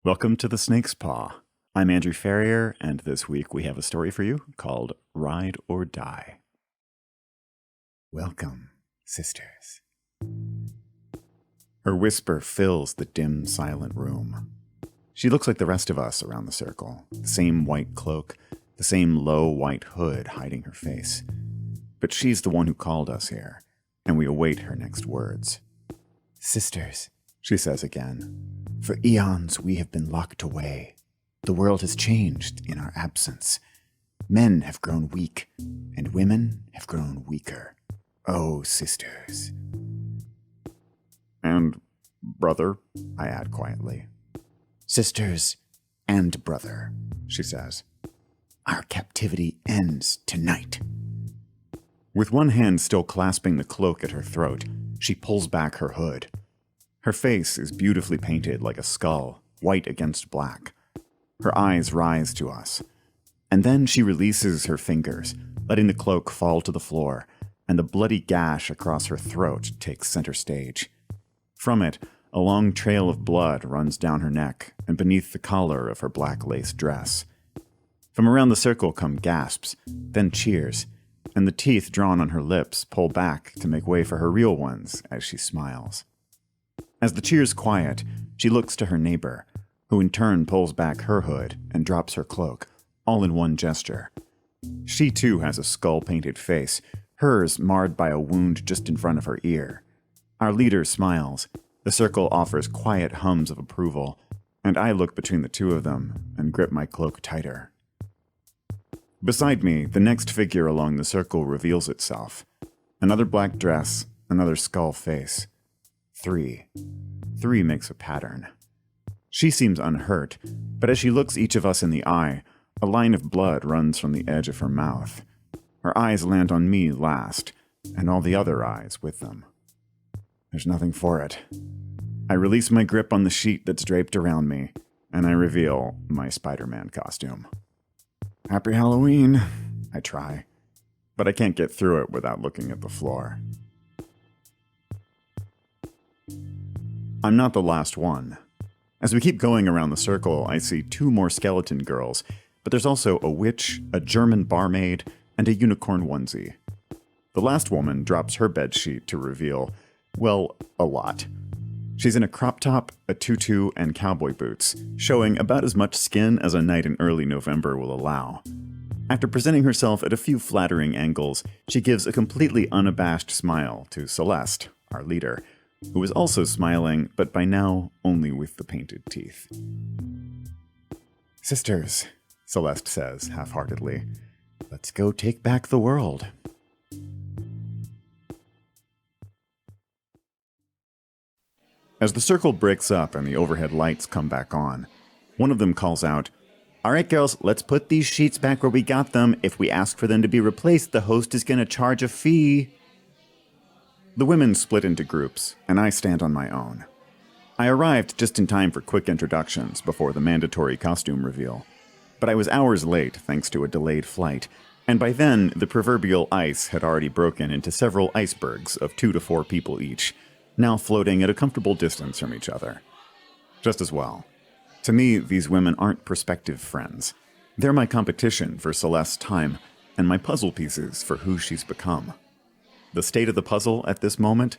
Welcome to The Snake's Paw. I'm Andrew Farrier, and this week we have a story for you called Ride or Die. Welcome, sisters. Her whisper fills the dim, silent room. She looks like the rest of us around the circle. The same white cloak, the same low white hood hiding her face. But she's the one who called us here, and we await her next words. Sisters, she says again. For eons we have been locked away. The world has changed in our absence. Men have grown weak, and women have grown weaker. Oh, sisters. And brother, I add quietly. Sisters and brother, she says. Our captivity ends tonight. With one hand still clasping the cloak at her throat, she pulls back her hood. Her face is beautifully painted like a skull, white against black. Her eyes rise to us. And then she releases her fingers, letting the cloak fall to the floor, and the bloody gash across her throat takes center stage. From it, a long trail of blood runs down her neck and beneath the collar of her black lace dress. From around the circle come gasps, then cheers, and the teeth drawn on her lips pull back to make way for her real ones as she smiles. As the cheers quiet, she looks to her neighbor, who in turn pulls back her hood and drops her cloak, all in one gesture. She too has a skull-painted face, hers marred by a wound just in front of her ear. Our leader smiles, the circle offers quiet hums of approval, and I look between the two of them and grip my cloak tighter. Beside me, the next figure along the circle reveals itself. Another black dress, another skull face. Three makes a pattern. She seems unhurt, but as she looks each of us in the eye, a line of blood runs from the edge of her mouth. Her eyes land on me last, and all the other eyes with them. There's nothing for it. I release my grip on the sheet that's draped around me, and I reveal my Spider-Man costume. Happy Halloween, I try, but I can't get through it without looking at the floor. I'm not the last one. As we keep going around the circle, I see two more skeleton girls, but there's also a witch, a German barmaid, and a unicorn onesie. The last woman drops her bedsheet to reveal, well, a lot. She's in a crop top, a tutu, and cowboy boots, showing about as much skin as a night in early November will allow. After presenting herself at a few flattering angles, she gives a completely unabashed smile to Celeste, our leader, who is also smiling, but by now only with the painted teeth. Sisters, Celeste says half-heartedly, let's go take back the world. As the circle breaks up and the overhead lights come back on, one of them calls out, All right, girls, let's put these sheets back where we got them. If we ask for them to be replaced, the host is going to charge a fee. The women split into groups, and I stand on my own. I arrived just in time for quick introductions before the mandatory costume reveal. But I was hours late thanks to a delayed flight, and by then the proverbial ice had already broken into several icebergs of 2 to 4 people each, now floating at a comfortable distance from each other. Just as well. To me, these women aren't prospective friends. They're my competition for Celeste's time, and my puzzle pieces for who she's become. The state of the puzzle at this moment?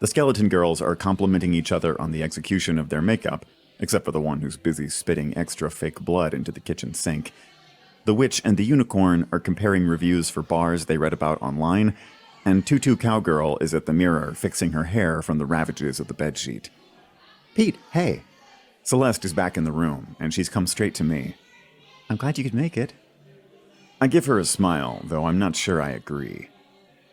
The skeleton girls are complimenting each other on the execution of their makeup, except for the one who's busy spitting extra fake blood into the kitchen sink. The witch and the unicorn are comparing reviews for bars they read about online, and Tutu Cowgirl is at the mirror fixing her hair from the ravages of the bedsheet. Pete, hey! Celeste is back in the room, and she's come straight to me. I'm glad you could make it. I give her a smile, though I'm not sure I agree.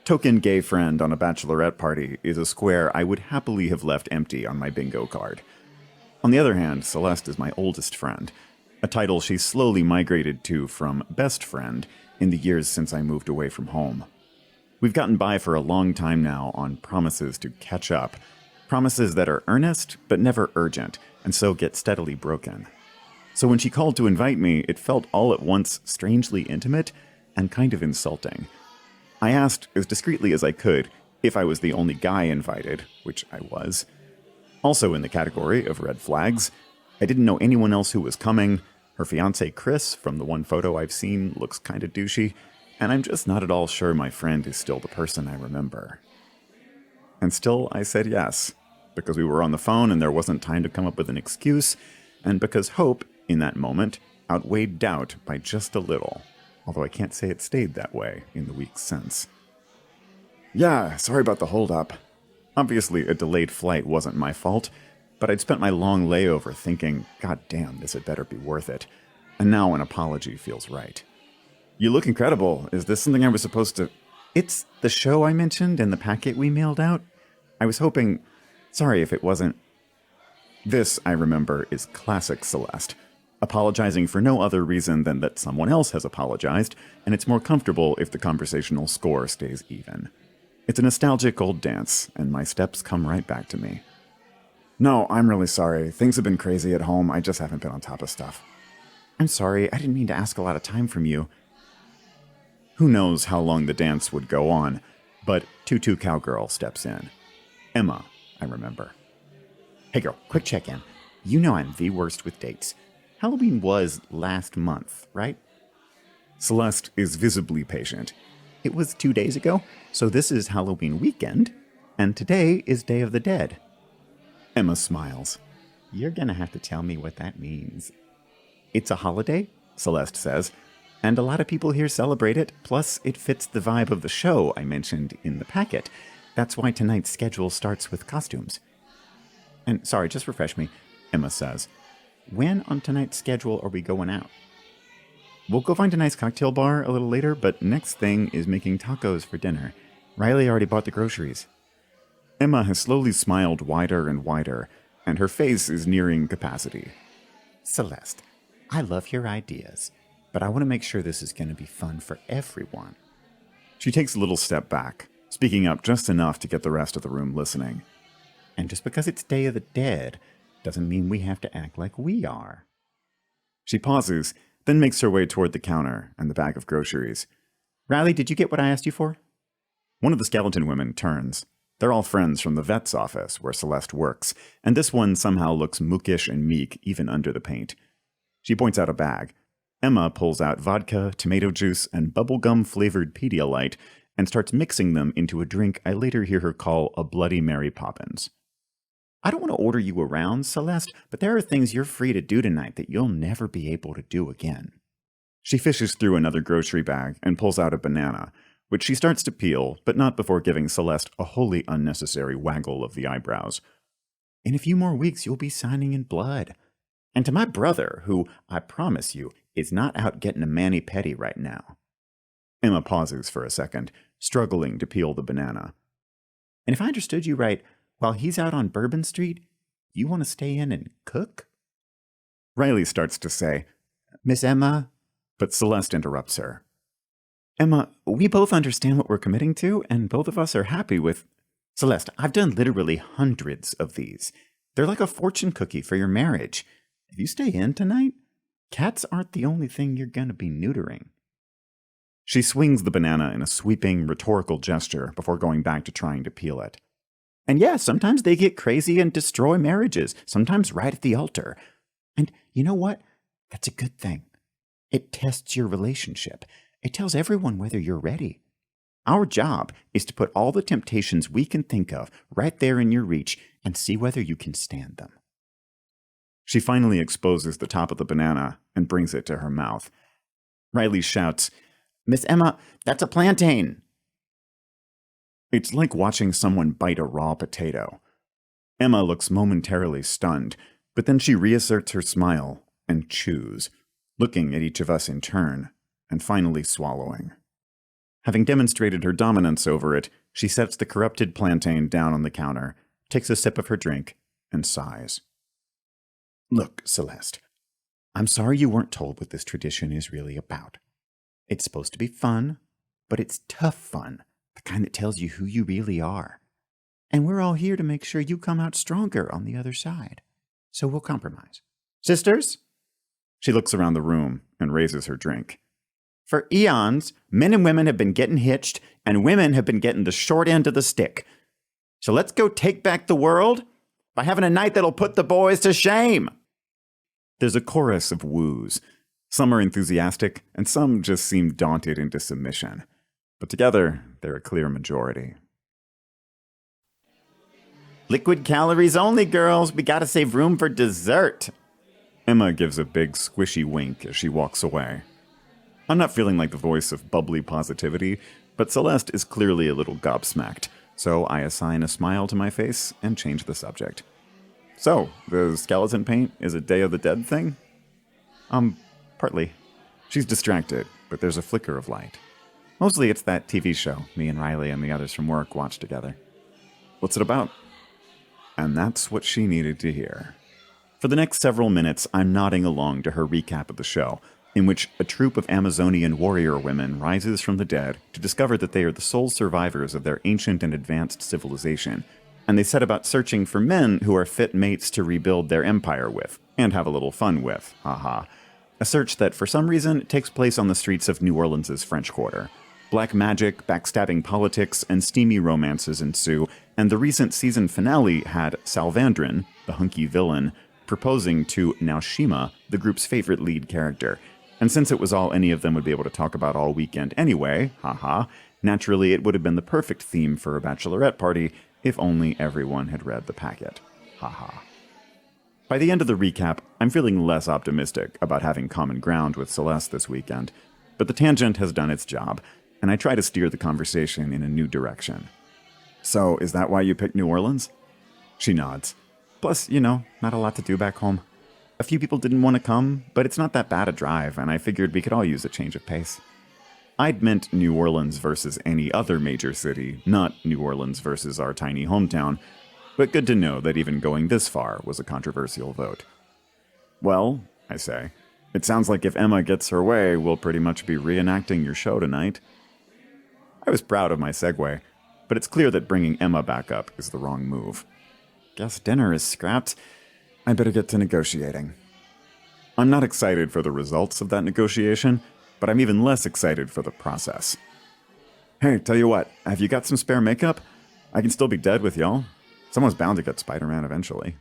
Token gay friend on a bachelorette party is a square I would happily have left empty on my bingo card. On the other hand, Celeste is my oldest friend, a title she's slowly migrated to from best friend in the years since I moved away from home. We've gotten by for a long time now on promises to catch up, promises that are earnest but never urgent, and so get steadily broken. So when she called to invite me, it felt all at once strangely intimate and kind of insulting. I asked, as discreetly as I could, if I was the only guy invited, which I was. Also in the category of red flags, I didn't know anyone else who was coming. Her fiancé Chris, from the one photo I've seen, looks kinda douchey, and I'm just not at all sure my friend is still the person I remember. And still, I said yes, because we were on the phone and there wasn't time to come up with an excuse, and because hope, in that moment, outweighed doubt by just a little, although I can't say it stayed that way in the weeks since. Yeah, sorry about the holdup. Obviously, a delayed flight wasn't my fault, but I'd spent my long layover thinking, God damn, this had better be worth it, and now an apology feels right. You look incredible. Is this something I was supposed to... It's the show I mentioned in the packet we mailed out. I was hoping... Sorry if it wasn't... This, I remember, is classic Celeste. Apologizing for no other reason than that someone else has apologized, and it's more comfortable if the conversational score stays even. It's a nostalgic old dance, and my steps come right back to me. No, I'm really sorry. Things have been crazy at home. I just haven't been on top of stuff. I'm sorry. I didn't mean to ask a lot of time from you. Who knows how long the dance would go on, but Tutu Cowgirl steps in. Emma, I remember. Hey girl, quick check-in. You know I'm the worst with dates. Halloween was last month, right? Celeste is visibly patient. It was 2 days ago, so this is Halloween weekend, and today is Day of the Dead. Emma smiles. You're gonna have to tell me what that means. It's a holiday, Celeste says, and a lot of people here celebrate it, plus it fits the vibe of the show I mentioned in the packet. That's why tonight's schedule starts with costumes. And sorry, just refresh me, Emma says. When on tonight's schedule are we going out? We'll go find a nice cocktail bar a little later, but next thing is making tacos for dinner. Riley already bought the groceries. Emma has slowly smiled wider and wider, and her face is nearing capacity. Celeste, I love your ideas, but I want to make sure this is going to be fun for everyone. She takes a little step back, speaking up just enough to get the rest of the room listening. And just because it's Day of the Dead doesn't mean we have to act like we are. She pauses, then makes her way toward the counter and the bag of groceries. Riley, did you get what I asked you for? One of the skeleton women turns. They're all friends from the vet's office where Celeste works, and this one somehow looks mookish and meek even under the paint. She points out a bag. Emma pulls out vodka, tomato juice, and bubblegum-flavored Pedialyte and starts mixing them into a drink I later hear her call a Bloody Mary Poppins. I don't want to order you around, Celeste, but there are things you're free to do tonight that you'll never be able to do again. She fishes through another grocery bag and pulls out a banana, which she starts to peel, but not before giving Celeste a wholly unnecessary waggle of the eyebrows. In a few more weeks, you'll be signing in blood. And to my brother, who, I promise you, is not out getting a mani-pedi right now. Emma pauses for a second, struggling to peel the banana. And if I understood you right, while he's out on Bourbon Street, you want to stay in and cook? Riley starts to say, Miss Emma, but Celeste interrupts her. Emma, we both understand what we're committing to, and both of us are happy with... Celeste, I've done literally hundreds of these. They're like a fortune cookie for your marriage. If you stay in tonight, cats aren't the only thing you're going to be neutering. She swings the banana in a sweeping, rhetorical gesture before going back to trying to peel it. And yeah, sometimes they get crazy and destroy marriages, sometimes right at the altar. And you know what? That's a good thing. It tests your relationship. It tells everyone whether you're ready. Our job is to put all the temptations we can think of right there in your reach and see whether you can stand them. She finally exposes the top of the banana and brings it to her mouth. Riley shouts, Miss Emma, that's a plantain! It's like watching someone bite a raw potato. Emma looks momentarily stunned, but then she reasserts her smile and chews, looking at each of us in turn, and finally swallowing. Having demonstrated her dominance over it, she sets the corrupted plantain down on the counter, takes a sip of her drink, and sighs. Look, Celeste, I'm sorry you weren't told what this tradition is really about. It's supposed to be fun, but it's tough fun, the kind that tells you who you really are. And we're all here to make sure you come out stronger on the other side. So we'll compromise. Sisters? She looks around the room and raises her drink. For eons, men and women have been getting hitched, and women have been getting the short end of the stick. So let's go take back the world by having a night that'll put the boys to shame. There's a chorus of woos. Some are enthusiastic, and some just seem daunted into submission. But together, they're a clear majority. Liquid calories only, girls. We gotta save room for dessert. Emma gives a big squishy wink as she walks away. I'm not feeling like the voice of bubbly positivity, but Celeste is clearly a little gobsmacked, so I assign a smile to my face and change the subject. So, the skeleton paint is a Day of the Dead thing? Partly. She's distracted, but there's a flicker of light. Mostly it's that TV show me and Riley and the others from work watch together. What's it about? And that's what she needed to hear. For the next several minutes, I'm nodding along to her recap of the show, in which a troupe of Amazonian warrior women rises from the dead to discover that they are the sole survivors of their ancient and advanced civilization, and they set about searching for men who are fit mates to rebuild their empire with, and have a little fun with, haha. A search that, for some reason, takes place on the streets of New Orleans' French Quarter. Black magic, backstabbing politics, and steamy romances ensue, and the recent season finale had Salvandran, the hunky villain, proposing to Naoshima, the group's favorite lead character. And since it was all any of them would be able to talk about all weekend anyway, haha, naturally it would have been the perfect theme for a bachelorette party if only everyone had read the packet. Haha. By the end of the recap, I'm feeling less optimistic about having common ground with Celeste this weekend, but the tangent has done its job, and I try to steer the conversation in a new direction. So, is that why you picked New Orleans? She nods. Plus, not a lot to do back home. A few people didn't want to come, but it's not that bad a drive, and I figured we could all use a change of pace. I'd meant New Orleans versus any other major city, not New Orleans versus our tiny hometown, but good to know that even going this far was a controversial vote. Well, I say, it sounds like if Emma gets her way, we'll pretty much be reenacting your show tonight. I was proud of my segue, but it's clear that bringing Emma back up is the wrong move. Guess dinner is scrapped. I better get to negotiating. I'm not excited for the results of that negotiation, but I'm even less excited for the process. Hey, tell you what, have you got some spare makeup? I can still be dead with y'all. Someone's bound to get Spider-Man eventually.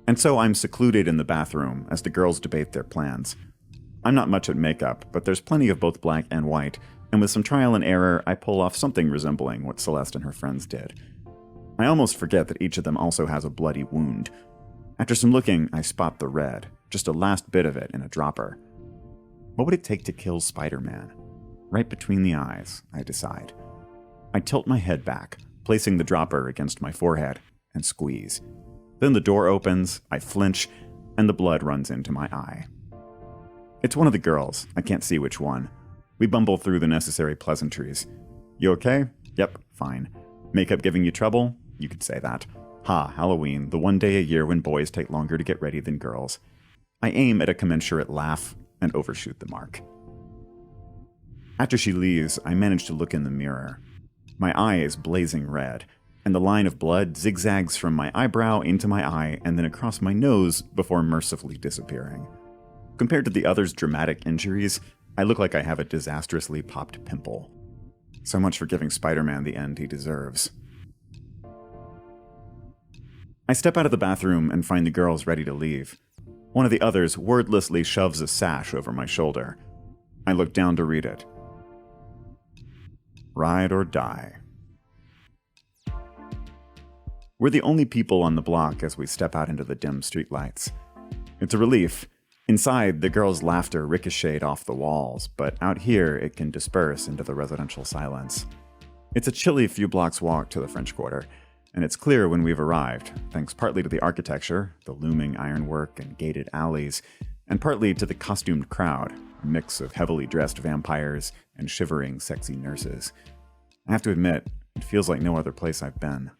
And so I'm secluded in the bathroom as the girls debate their plans. I'm not much at makeup, but there's plenty of both black and white, and with some trial and error, I pull off something resembling what Celeste and her friends did. I almost forget that each of them also has a bloody wound. After some looking, I spot the red, just a last bit of it in a dropper. What would it take to kill Spider-Man? Right between the eyes, I decide. I tilt my head back, placing the dropper against my forehead, and squeeze. Then the door opens, I flinch, and the blood runs into my eye. It's one of the girls, I can't see which one. We bumble through the necessary pleasantries. You okay? Yep, fine. Makeup giving you trouble? You could say that. Ha, Halloween, the one day a year when boys take longer to get ready than girls. I aim at a commensurate laugh and overshoot the mark. After she leaves, I manage to look in the mirror. My eye is blazing red, and the line of blood zigzags from my eyebrow into my eye and then across my nose before mercifully disappearing. Compared to the others' dramatic injuries, I look like I have a disastrously popped pimple. So much for giving Spider-Man the end he deserves. I step out of the bathroom and find the girls ready to leave. One of the others wordlessly shoves a sash over my shoulder. I look down to read it. Ride or die. We're the only people on the block as we step out into the dim streetlights. It's a relief. Inside, the girls' laughter ricocheted off the walls, but out here it can disperse into the residential silence. It's a chilly few blocks walk to the French Quarter, and it's clear when we've arrived, thanks partly to the architecture, the looming ironwork and gated alleys, and partly to the costumed crowd, a mix of heavily dressed vampires and shivering, sexy nurses. I have to admit, it feels like no other place I've been.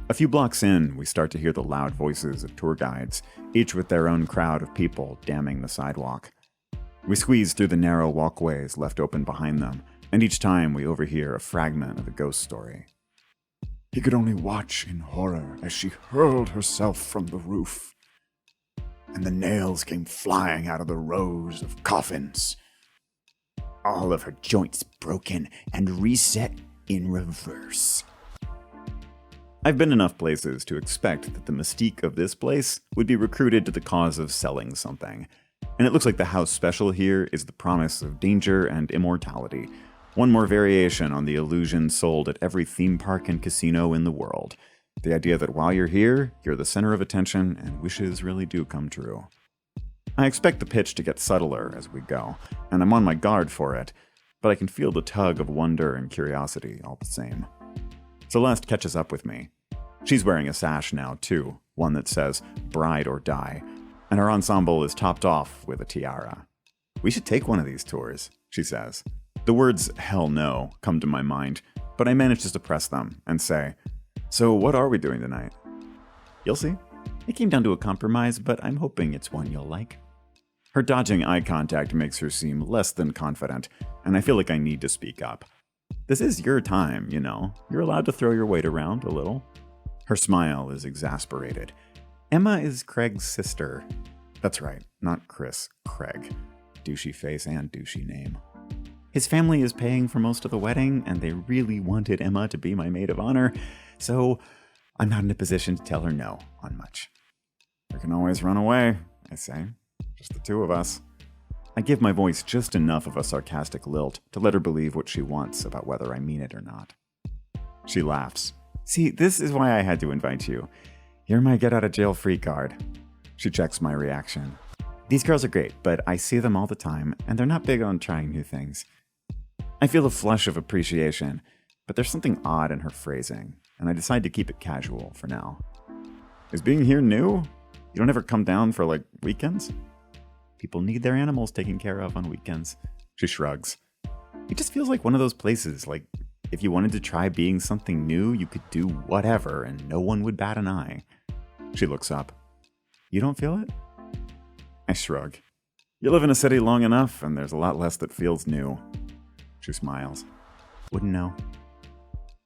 A few blocks in, we start to hear the loud voices of tour guides, each with their own crowd of people damming the sidewalk. We squeeze through the narrow walkways left open behind them, and each time we overhear a fragment of a ghost story. He could only watch in horror as she hurled herself from the roof, and the nails came flying out of the rows of coffins. All of her joints broken and reset in reverse. I've been enough places to expect that the mystique of this place would be recruited to the cause of selling something. And it looks like the house special here is the promise of danger and immortality. One more variation on the illusion sold at every theme park and casino in the world. The idea that while you're here, you're the center of attention and wishes really do come true. I expect the pitch to get subtler as we go, and I'm on my guard for it, but I can feel the tug of wonder and curiosity all the same. Celeste catches up with me. She's wearing a sash now, too, one that says Bride or Die, and her ensemble is topped off with a tiara. We should take one of these tours, she says. The words hell no come to my mind, but I manage to suppress them and say, so what are we doing tonight? You'll see. It came down to a compromise, but I'm hoping it's one you'll like. Her dodging eye contact makes her seem less than confident, and I feel like I need to speak up. This is your time, you know. You're allowed to throw your weight around a little. Her smile is exasperated. Emma is Craig's sister. That's right, not Chris, Craig. Douchey face and douchey name. His family is paying for most of the wedding, and they really wanted Emma to be my maid of honor, so I'm not in a position to tell her no on much. We can always run away, I say. Just the two of us. I give my voice just enough of a sarcastic lilt to let her believe what she wants about whether I mean it or not. She laughs. See, this is why I had to invite you. You're my get-out-of-jail-free card. She checks my reaction. These girls are great, but I see them all the time, and they're not big on trying new things. I feel a flush of appreciation, but there's something odd in her phrasing, and I decide to keep it casual for now. Is being here new? You don't ever come down for, weekends? People need their animals taken care of on weekends. She shrugs. It just feels like one of those places, if you wanted to try being something new, you could do whatever, and no one would bat an eye. She looks up. You don't feel it? I shrug. You live in a city long enough, and there's a lot less that feels new. She smiles. Wouldn't know.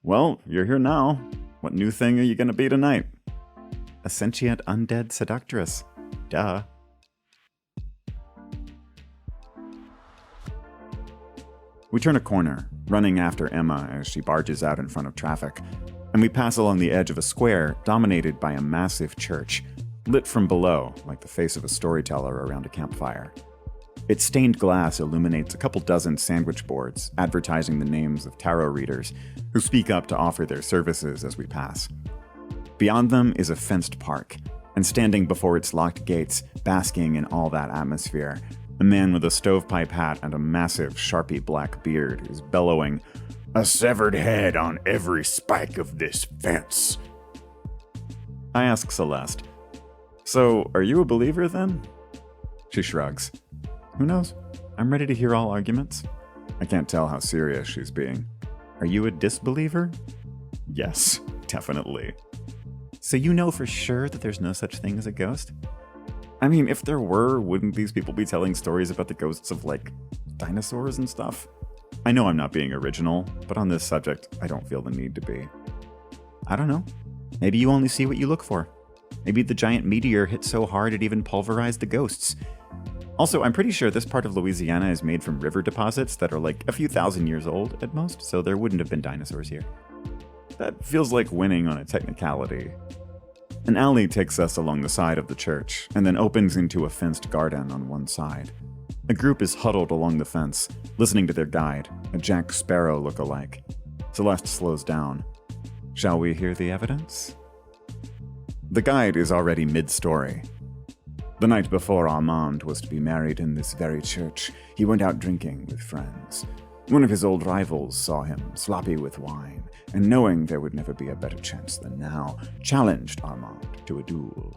Well, you're here now. What new thing are you going to be tonight? A sentient undead seductress. Duh. We turn a corner, running after Emma as she barges out in front of traffic, and we pass along the edge of a square dominated by a massive church, lit from below like the face of a storyteller around a campfire. Its stained glass illuminates a couple dozen sandwich boards advertising the names of tarot readers who speak up to offer their services as we pass. Beyond them is a fenced park, and standing before its locked gates, basking in all that atmosphere, a man with a stovepipe hat and a massive Sharpie black beard is bellowing, "A severed head on every spike of this fence." I ask Celeste, "So, are you a believer then?" She shrugs. Who knows? I'm ready to hear all arguments. I can't tell how serious she's being. Are you a disbeliever? Yes, definitely. So you know for sure that there's no such thing as a ghost? I mean, if there were, wouldn't these people be telling stories about the ghosts of, dinosaurs and stuff? I know I'm not being original, but on this subject, I don't feel the need to be. I don't know. Maybe you only see what you look for. Maybe the giant meteor hit so hard it even pulverized the ghosts. Also, I'm pretty sure this part of Louisiana is made from river deposits that are a few thousand years old at most, so there wouldn't have been dinosaurs here. That feels like winning on a technicality. An alley takes us along the side of the church, and then opens into a fenced garden on one side. A group is huddled along the fence, listening to their guide, a Jack Sparrow look-alike. Celeste slows down. Shall we hear the evidence? The guide is already mid-story. The night before Armand was to be married in this very church, he went out drinking with friends. One of his old rivals saw him sloppy with wine, and knowing there would never be a better chance than now, challenged Armand to a duel.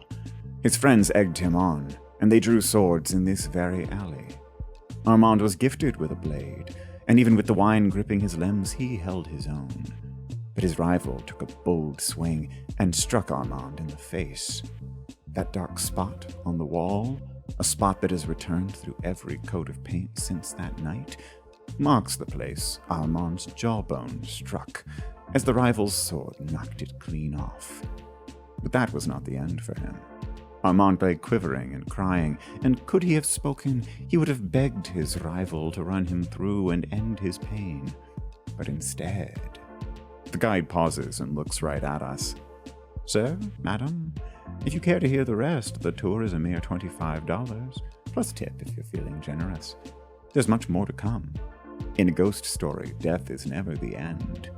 His friends egged him on, and they drew swords in this very alley. Armand was gifted with a blade, and even with the wine gripping his limbs, he held his own. But his rival took a bold swing and struck Armand in the face. That dark spot on the wall, a spot that has returned through every coat of paint since that night, marks the place Armand's jawbone struck as the rival's sword knocked it clean off. But that was not the end for him. Armand lay quivering and crying, and could he have spoken, he would have begged his rival to run him through and end his pain. But instead... The guide pauses and looks right at us. Sir, madam, if you care to hear the rest, the tour is a mere $25, plus tip if you're feeling generous. There's much more to come. In a ghost story, death is never the end.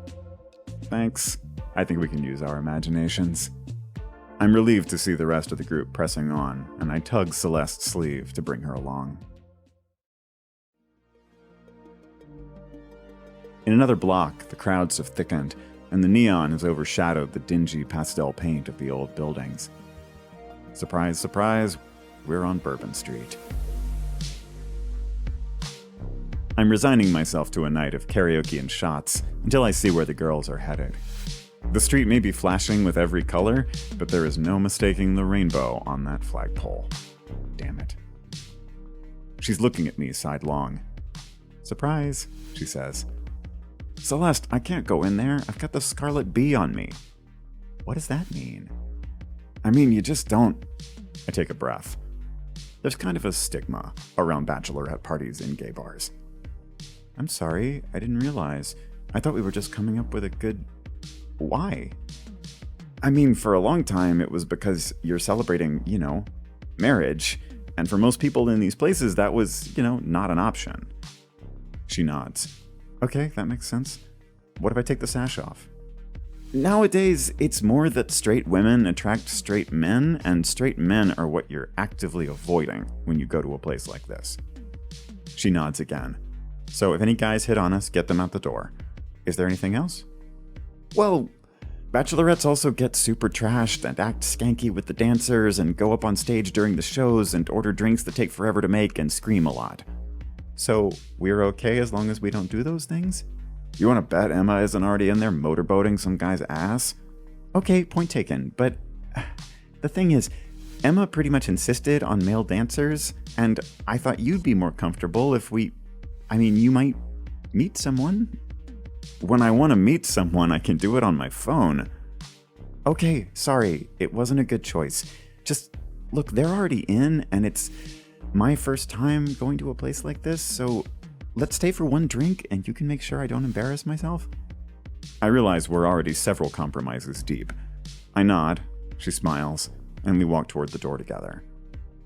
Thanks. I think we can use our imaginations. I'm relieved to see the rest of the group pressing on, and I tug Celeste's sleeve to bring her along. In another block, the crowds have thickened, and the neon has overshadowed the dingy pastel paint of the old buildings. Surprise, surprise, we're on Bourbon Street. I'm resigning myself to a night of karaoke and shots until I see where the girls are headed. The street may be flashing with every color, but there is no mistaking the rainbow on that flagpole. Damn it. She's looking at me sidelong. Surprise, she says. Celeste, I can't go in there. I've got the scarlet bee on me. What does that mean? I mean, you just don't... I take a breath. There's kind of a stigma around bachelorette parties in gay bars. I'm sorry, I didn't realize. I thought we were just coming up with a good... Why? I mean, for a long time, it was because you're celebrating, marriage. And for most people in these places, that was, not an option. She nods. Okay, that makes sense. What if I take the sash off? Nowadays, it's more that straight women attract straight men, and straight men are what you're actively avoiding when you go to a place like this. She nods again. So if any guys hit on us, get them out the door. Is there anything else? Well, bachelorettes also get super trashed and act skanky with the dancers and go up on stage during the shows and order drinks that take forever to make and scream a lot. So we're okay as long as we don't do those things? You want to bet Emma isn't already in there motorboating some guy's ass? Okay, point taken, but the thing is, Emma pretty much insisted on male dancers, and I thought you'd be more comfortable if you might meet someone? When I want to meet someone, I can do it on my phone. Okay, sorry, it wasn't a good choice. Just, look, they're already in, and it's my first time going to a place like this, so let's stay for one drink, and you can make sure I don't embarrass myself. I realize we're already several compromises deep. I nod, she smiles, and we walk toward the door together.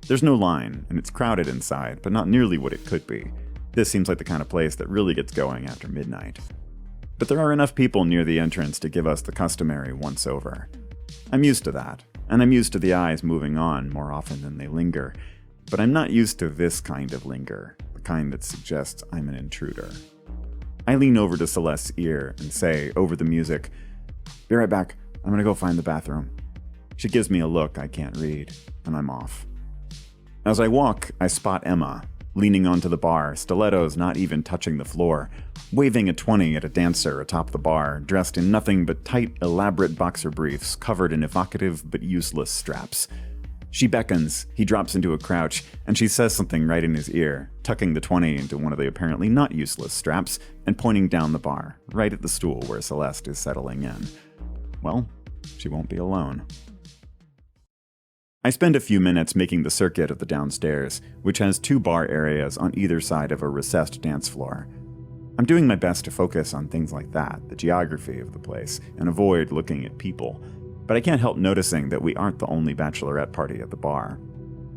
There's no line, and it's crowded inside, but not nearly what it could be. This seems like the kind of place that really gets going after midnight. But there are enough people near the entrance to give us the customary once over. I'm used to that, and I'm used to the eyes moving on more often than they linger, but I'm not used to this kind of linger, the kind that suggests I'm an intruder. I lean over to Celeste's ear and say, over the music, "Be right back, I'm gonna go find the bathroom." She gives me a look I can't read, and I'm off. As I walk, I spot Emma, leaning onto the bar, stilettos not even touching the floor, waving a 20 at a dancer atop the bar, dressed in nothing but tight, elaborate boxer briefs covered in evocative but useless straps. She beckons, he drops into a crouch, and she says something right in his ear, tucking the 20 into one of the apparently not useless straps and pointing down the bar, right at the stool where Celeste is settling in. Well, she won't be alone. I spend a few minutes making the circuit of the downstairs, which has 2 bar areas on either side of a recessed dance floor. I'm doing my best to focus on things like that, the geography of the place, and avoid looking at people, but I can't help noticing that we aren't the only bachelorette party at the bar.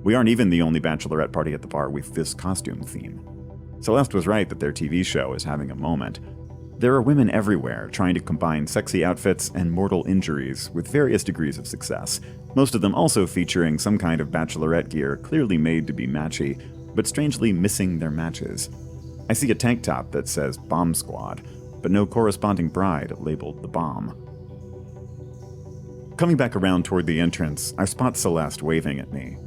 We aren't even the only bachelorette party at the bar with this costume theme. Celeste was right that their TV show is having a moment. There are women everywhere trying to combine sexy outfits and mortal injuries with various degrees of success, most of them also featuring some kind of bachelorette gear clearly made to be matchy, but strangely missing their matches. I see a tank top that says Bomb Squad, but no corresponding bride labeled the bomb. Coming back around toward the entrance, I spot Celeste waving at me.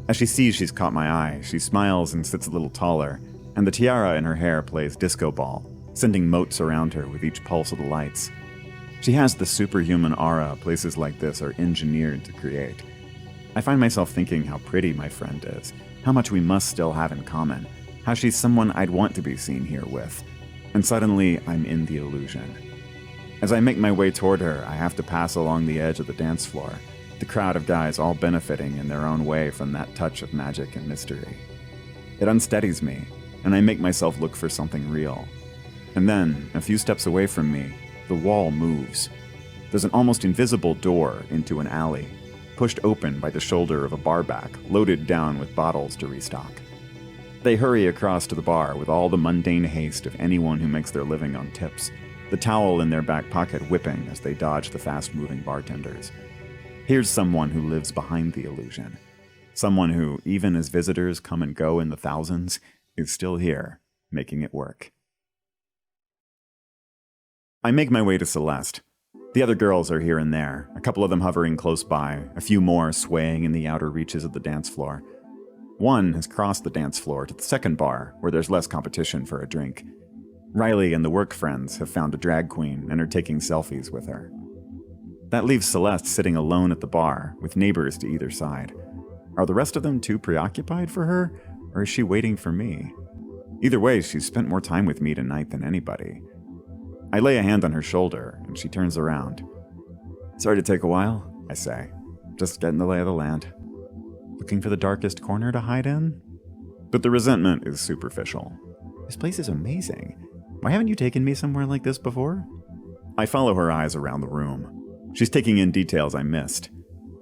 As she sees she's caught my eye, she smiles and sits a little taller, and the tiara in her hair plays disco ball, sending motes around her with each pulse of the lights. She has the superhuman aura places like this are engineered to create. I find myself thinking how pretty my friend is, how much we must still have in common, how she's someone I'd want to be seen here with, and suddenly I'm in the illusion. As I make my way toward her, I have to pass along the edge of the dance floor, the crowd of guys all benefiting in their own way from that touch of magic and mystery. It unsteadies me, and I make myself look for something real. And then, a few steps away from me, the wall moves. There's an almost invisible door into an alley, pushed open by the shoulder of a barback loaded down with bottles to restock. They hurry across to the bar with all the mundane haste of anyone who makes their living on tips, the towel in their back pocket whipping as they dodge the fast-moving bartenders. Here's someone who lives behind the illusion. Someone who, even as visitors come and go in the thousands, is still here, making it work. I make my way to Celeste. The other girls are here and there, a couple of them hovering close by, a few more swaying in the outer reaches of the dance floor. One has crossed the dance floor to the second bar, where there's less competition for a drink. Riley and the work friends have found a drag queen and are taking selfies with her. That leaves Celeste sitting alone at the bar, with neighbors to either side. Are the rest of them too preoccupied for her, or is she waiting for me? Either way, she's spent more time with me tonight than anybody. I lay a hand on her shoulder, and she turns around. "Sorry to take a while," I say. "Just getting the lay of the land." Looking for the darkest corner to hide in? But the resentment is superficial. "This place is amazing. Why haven't you taken me somewhere like this before?" I follow her eyes around the room. She's taking in details I missed.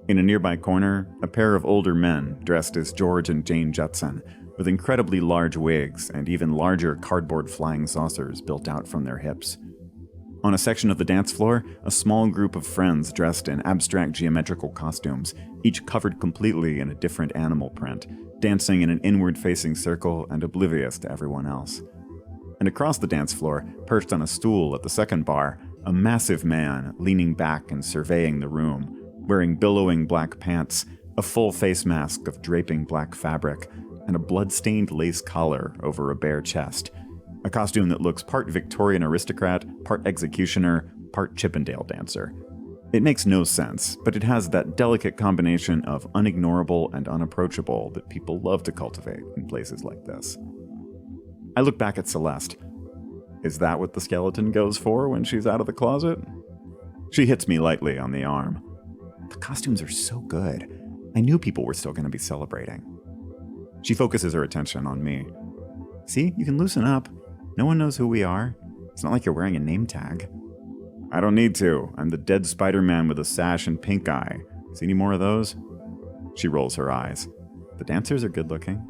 In a nearby corner, a pair of older men dressed as George and Jane Judson, with incredibly large wigs and even larger cardboard flying saucers built out from their hips. On a section of the dance floor, a small group of friends dressed in abstract geometrical costumes, each covered completely in a different animal print, dancing in an inward-facing circle and oblivious to everyone else. And across the dance floor, perched on a stool at the second bar, a massive man leaning back and surveying the room, wearing billowing black pants, a full face mask of draping black fabric, and a blood-stained lace collar over a bare chest. A costume that looks part Victorian aristocrat, part executioner, part Chippendale dancer. It makes no sense, but it has that delicate combination of unignorable and unapproachable that people love to cultivate in places like this. I look back at Celeste. Is that what the skeleton goes for when she's out of the closet? She hits me lightly on the arm. "The costumes are so good. I knew people were still going to be celebrating." She focuses her attention on me. "See, you can loosen up. No one knows who we are. It's not like you're wearing a name tag." "I don't need to. I'm the dead Spider-Man with a sash and pink eye. See any more of those?" She rolls her eyes. "The dancers are good looking."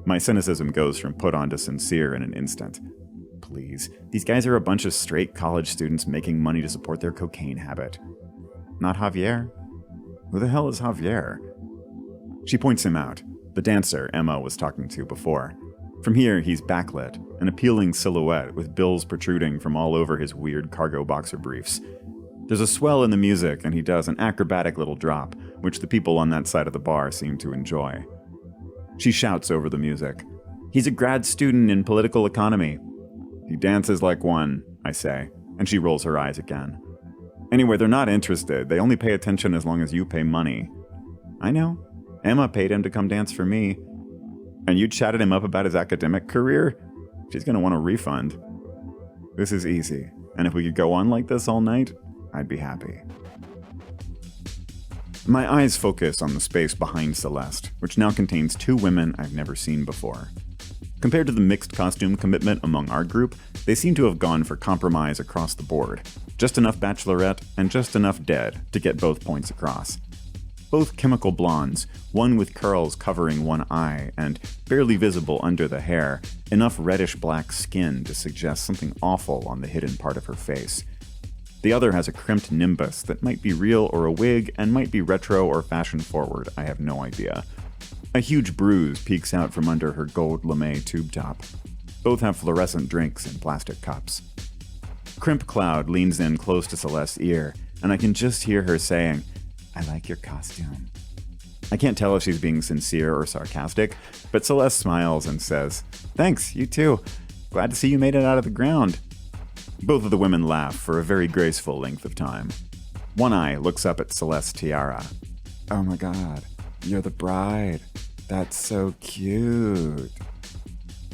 My cynicism goes from put on to sincere in an instant. Please, these guys are a bunch of straight college students making money to support their cocaine habit. Not Javier. Who the hell is Javier? She points him out, the dancer Emma was talking to before. From here, he's backlit, an appealing silhouette with bills protruding from all over his weird cargo boxer briefs. There's a swell in the music, and he does an acrobatic little drop, which the people on that side of the bar seem to enjoy. She shouts over the music. "He's a grad student in political economy." "He dances like one," I say, and she rolls her eyes again. "Anyway, they're not interested. They only pay attention as long as you pay money." "I know. Emma paid him to come dance for me." "And you chatted him up about his academic career? She's going to want a refund." "This is easy, and if we could go on like this all night, I'd be happy." My eyes focus on the space behind Celeste, which now contains two women I've never seen before. Compared to the mixed costume commitment among our group, they seem to have gone for compromise across the board. Just enough bachelorette and just enough dead to get both points across. Both chemical blondes, one with curls covering one eye and barely visible under the hair, enough reddish-black skin to suggest something awful on the hidden part of her face. The other has a crimped nimbus that might be real or a wig and might be retro or fashion-forward, I have no idea. A huge bruise peeks out from under her gold lame tube top. Both have fluorescent drinks in plastic cups. Crimp Cloud leans in close to Celeste's ear, and I can just hear her saying, "I like your costume." I can't tell if she's being sincere or sarcastic, but Celeste smiles and says, "Thanks, you too. Glad to see you made it out of the ground." Both of the women laugh for a very graceful length of time. One eye looks up at Celeste's tiara. "Oh my god, you're the bride. That's so cute."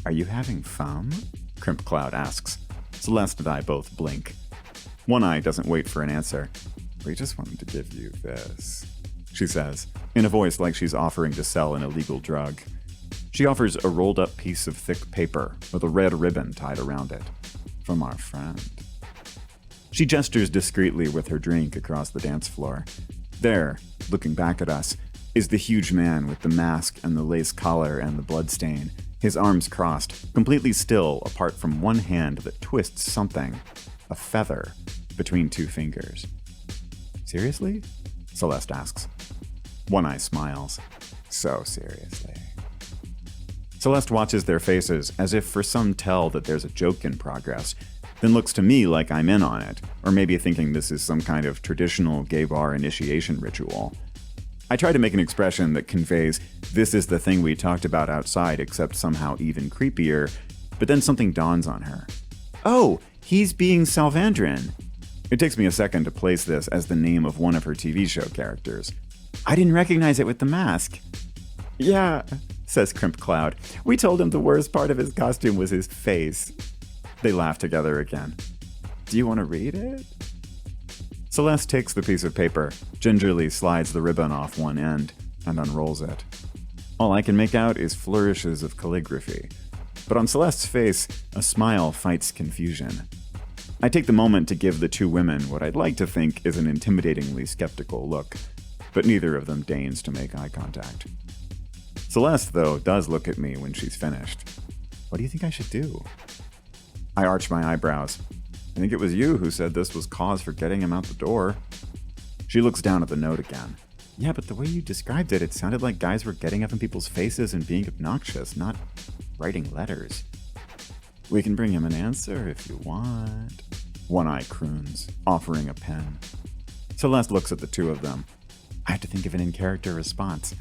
"Are you having fun?" Crimp Cloud asks. Celeste and I both blink. One eye doesn't wait for an answer. "We just wanted to give you this," she says, in a voice like she's offering to sell an illegal drug. She offers a rolled-up piece of thick paper with a red ribbon tied around it. "From our friend." She gestures discreetly with her drink across the dance floor. There, looking back at us, is the huge man with the mask and the lace collar and the bloodstain, his arms crossed, completely still apart from one hand that twists something, a feather, between two fingers. Seriously? Celeste asks. One Eye smiles. So seriously. Celeste watches their faces as if for some tell that there's a joke in progress, then looks to me like I'm in on it, or maybe thinking this is some kind of traditional gay bar initiation ritual. I try to make an expression that conveys this is the thing we talked about outside except somehow even creepier, but then something dawns on her. Oh, he's being Salvandran. It takes me a second to place this as the name of one of her TV show characters. I didn't recognize it with the mask. Yeah, says Crimp Cloud. We told him the worst part of his costume was his face. They laugh together again. Do you want to read it? Celeste takes the piece of paper, gingerly slides the ribbon off one end, and unrolls it. All I can make out is flourishes of calligraphy, but on Celeste's face, a smile fights confusion. I take the moment to give the two women what I'd like to think is an intimidatingly skeptical look, but neither of them deigns to make eye contact. Celeste, though, does look at me when she's finished. What do you think I should do? I arch my eyebrows. I think it was you who said this was cause for getting him out the door. She looks down at the note again. Yeah, but the way you described it, it sounded like guys were getting up in people's faces and being obnoxious, not writing letters. We can bring him an answer if you want. One Eye croons, offering a pen. Celeste looks at the two of them. I have to think of an in-character response.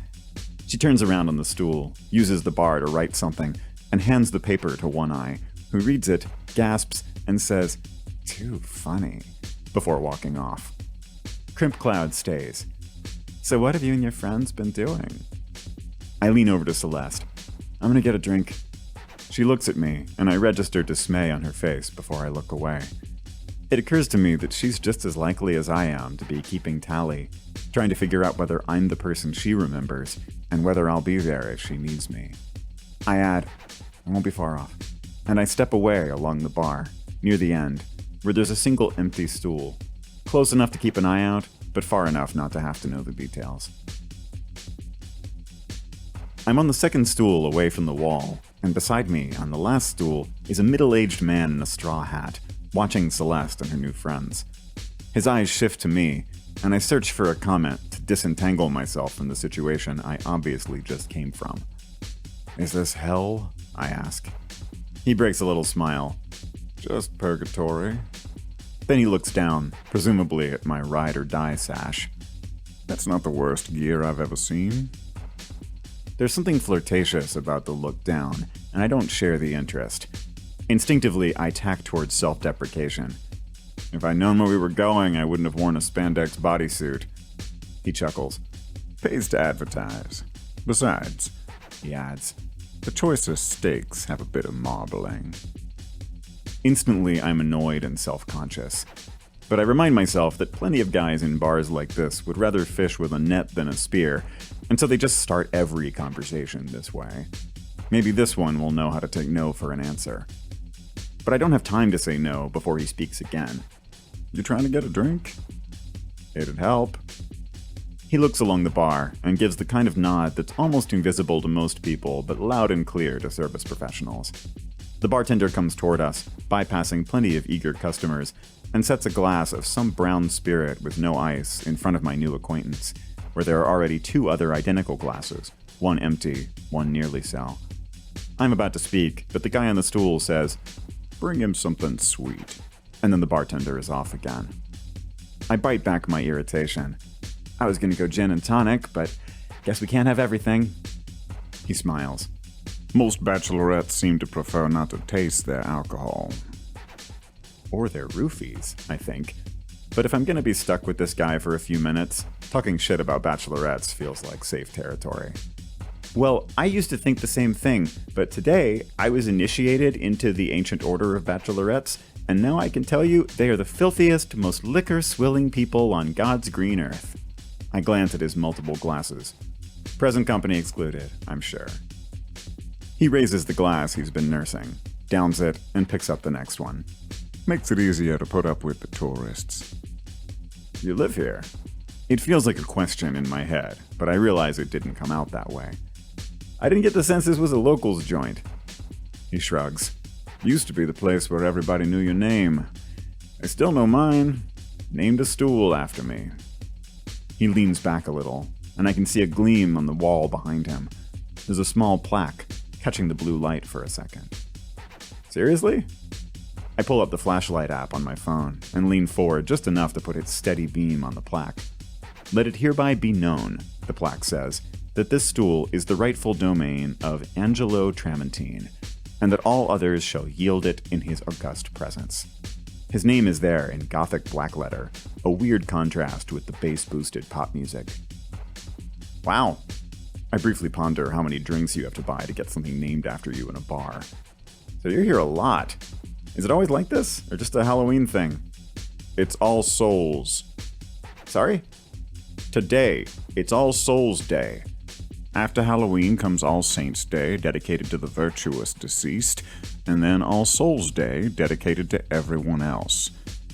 She turns around on the stool, uses the bar to write something, and hands the paper to One Eye, who reads it, gasps, and says, "Too funny," before walking off. Crimp Cloud stays. So what have you and your friends been doing? I lean over to Celeste. I'm gonna get a drink. She looks at me, and I register dismay on her face before I look away. It occurs to me that she's just as likely as I am to be keeping tally, trying to figure out whether I'm the person she remembers, and whether I'll be there if she needs me. I add, I won't be far off, and I step away along the bar, near the end, where there's a single empty stool, close enough to keep an eye out, but far enough not to have to know the details. I'm on the second stool away from the wall, and beside me, on the last stool, is a middle-aged man in a straw hat, watching Celeste and her new friends. His eyes shift to me, and I search for a comment to disentangle myself from the situation I obviously just came from. Is this hell? I ask. He breaks a little smile. Just purgatory. Then he looks down, presumably at my ride or die sash. That's not the worst gear I've ever seen. There's something flirtatious about the look down, and I don't share the interest. Instinctively, I tack towards self-deprecation. If I'd known where we were going, I wouldn't have worn a spandex bodysuit. He chuckles. Pays to advertise. Besides, he adds, the choicest steaks have a bit of marbling. Instantly, I'm annoyed and self-conscious. But I remind myself that plenty of guys in bars like this would rather fish with a net than a spear, and so they just start every conversation this way. Maybe this one will know how to take no for an answer. But I don't have time to say no before he speaks again. You trying to get a drink? It'd help. He looks along the bar and gives the kind of nod that's almost invisible to most people, but loud and clear to service professionals. The bartender comes toward us, bypassing plenty of eager customers, and sets a glass of some brown spirit with no ice in front of my new acquaintance, where there are already two other identical glasses, one empty, one nearly so. I'm about to speak, but the guy on the stool says, "Bring him something sweet," and then the bartender is off again. I bite back my irritation. I was gonna go gin and tonic, but guess we can't have everything. He smiles. Most bachelorettes seem to prefer not to taste their alcohol. Or their roofies, I think. But if I'm gonna be stuck with this guy for a few minutes, talking shit about bachelorettes feels like safe territory. Well, I used to think the same thing, but today I was initiated into the ancient order of bachelorettes, and now I can tell you they are the filthiest, most liquor-swilling people on God's green earth. I glance at his multiple glasses. Present company excluded, I'm sure. He raises the glass he's been nursing, downs it, and picks up the next one. Makes it easier to put up with the tourists. You live here? It feels like a question in my head, but I realize it didn't come out that way. I didn't get the sense this was a locals joint. He shrugs. Used to be the place where everybody knew your name. I still know mine. Named a stool after me. He leans back a little, and I can see a gleam on the wall behind him. There's a small plaque, catching the blue light for a second. Seriously? I pull up the flashlight app on my phone and lean forward just enough to put its steady beam on the plaque. Let it hereby be known, the plaque says, that this stool is the rightful domain of Angelo Tramontine, and that all others shall yield it in his august presence. His name is there in Gothic blackletter, a weird contrast with the bass-boosted pop music. Wow. I briefly ponder how many drinks you have to buy to get something named after you in a bar. So you're here a lot. Is it always like this, or just a Halloween thing? It's All Souls. Sorry? Today, it's All Souls Day. After Halloween comes All Saints Day, dedicated to the virtuous deceased, and then All Souls Day, dedicated to everyone else.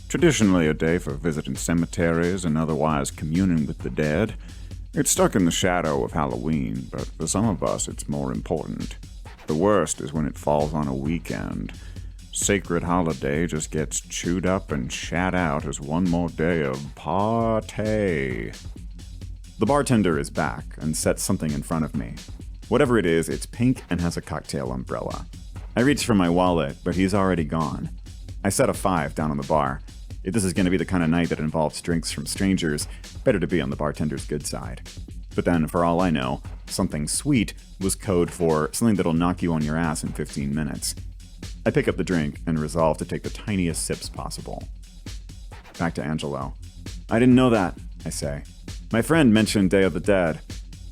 Traditionally a day for visiting cemeteries and otherwise communing with the dead. It's stuck in the shadow of Halloween, but for some of us it's more important. The worst is when it falls on a weekend. Sacred holiday just gets chewed up and shat out as one more day of party. The bartender is back and sets something in front of me. Whatever it is, it's pink and has a cocktail umbrella. I reach for my wallet, but he's already gone. I set a $5 down on the bar. If this is going to be the kind of night that involves drinks from strangers, better to be on the bartender's good side. But then, for all I know, something sweet was code for something that'll knock you on your ass in 15 minutes. I pick up the drink and resolve to take the tiniest sips possible. Back to Angelo. I didn't know that, I say. My friend mentioned Day of the Dead.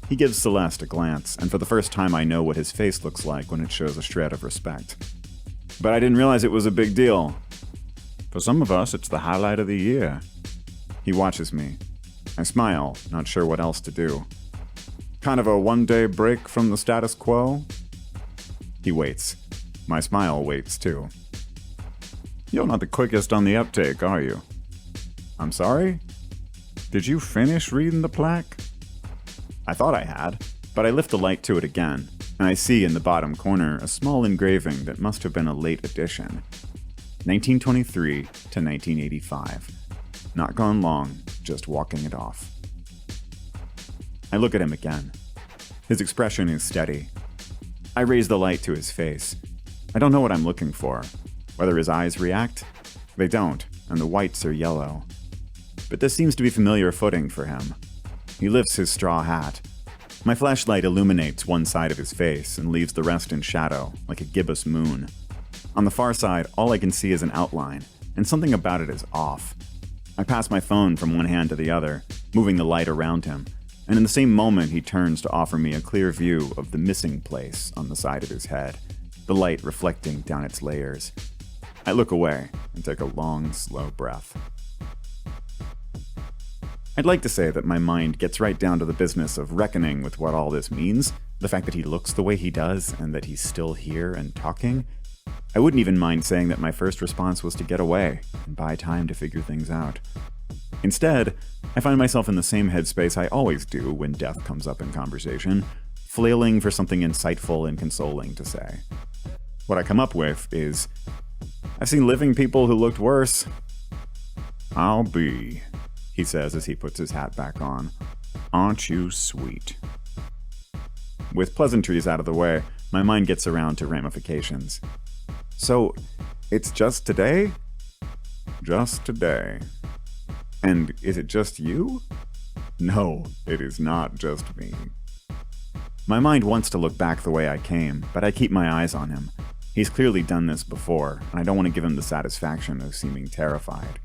He gives Celeste a glance, and for the first time I know what his face looks like when it shows a shred of respect. But I didn't realize it was a big deal. For some of us, it's the highlight of the year. He watches me. I smile, not sure what else to do. Kind of a one-day break from the status quo? He waits. My smile waits too. You're not the quickest on the uptake, are you? I'm sorry? Did you finish reading the plaque? I thought I had, but I lift the light to it again, and I see in the bottom corner a small engraving that must have been a late edition. 1923 to 1985. Not gone long, just walking it off. I look at him again. His expression is steady. I raise the light to his face. I don't know what I'm looking for. Whether his eyes react? They don't, and the whites are yellow. But this seems to be familiar footing for him. He lifts his straw hat. My flashlight illuminates one side of his face and leaves the rest in shadow, like a gibbous moon. On the far side, all I can see is an outline, and something about it is off. I pass my phone from one hand to the other, moving the light around him, and in the same moment he turns to offer me a clear view of the missing place on the side of his head, the light reflecting down its layers. I look away and take a long, slow breath. I'd like to say that my mind gets right down to the business of reckoning with what all this means, the fact that he looks the way he does and that he's still here and talking. I wouldn't even mind saying that my first response was to get away and buy time to figure things out. Instead, I find myself in the same headspace I always do when death comes up in conversation, flailing for something insightful and consoling to say. What I come up with is, I've seen living people who looked worse. I'll be, he says as he puts his hat back on. Aren't you sweet? With pleasantries out of the way, my mind gets around to ramifications. So, it's just today? Just today. And is it just you? No, it is not just me. My mind wants to look back the way I came, but I keep my eyes on him. He's clearly done this before, and I don't want to give him the satisfaction of seeming terrified.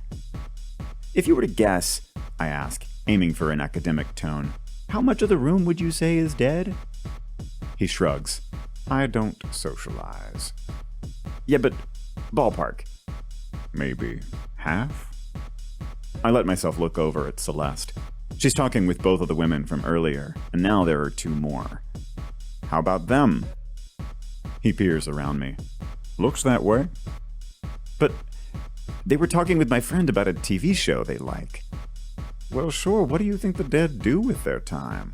If you were to guess, I ask, aiming for an academic tone, how much of the room would you say is dead? He shrugs. I don't socialize. Yeah, but ballpark. Maybe half? I let myself look over at Celeste. She's talking with both of the women from earlier, and now there are two more. How about them? He peers around me. Looks that way. But They were talking with my friend about a TV show they like. Well, sure, what do you think the dead do with their time?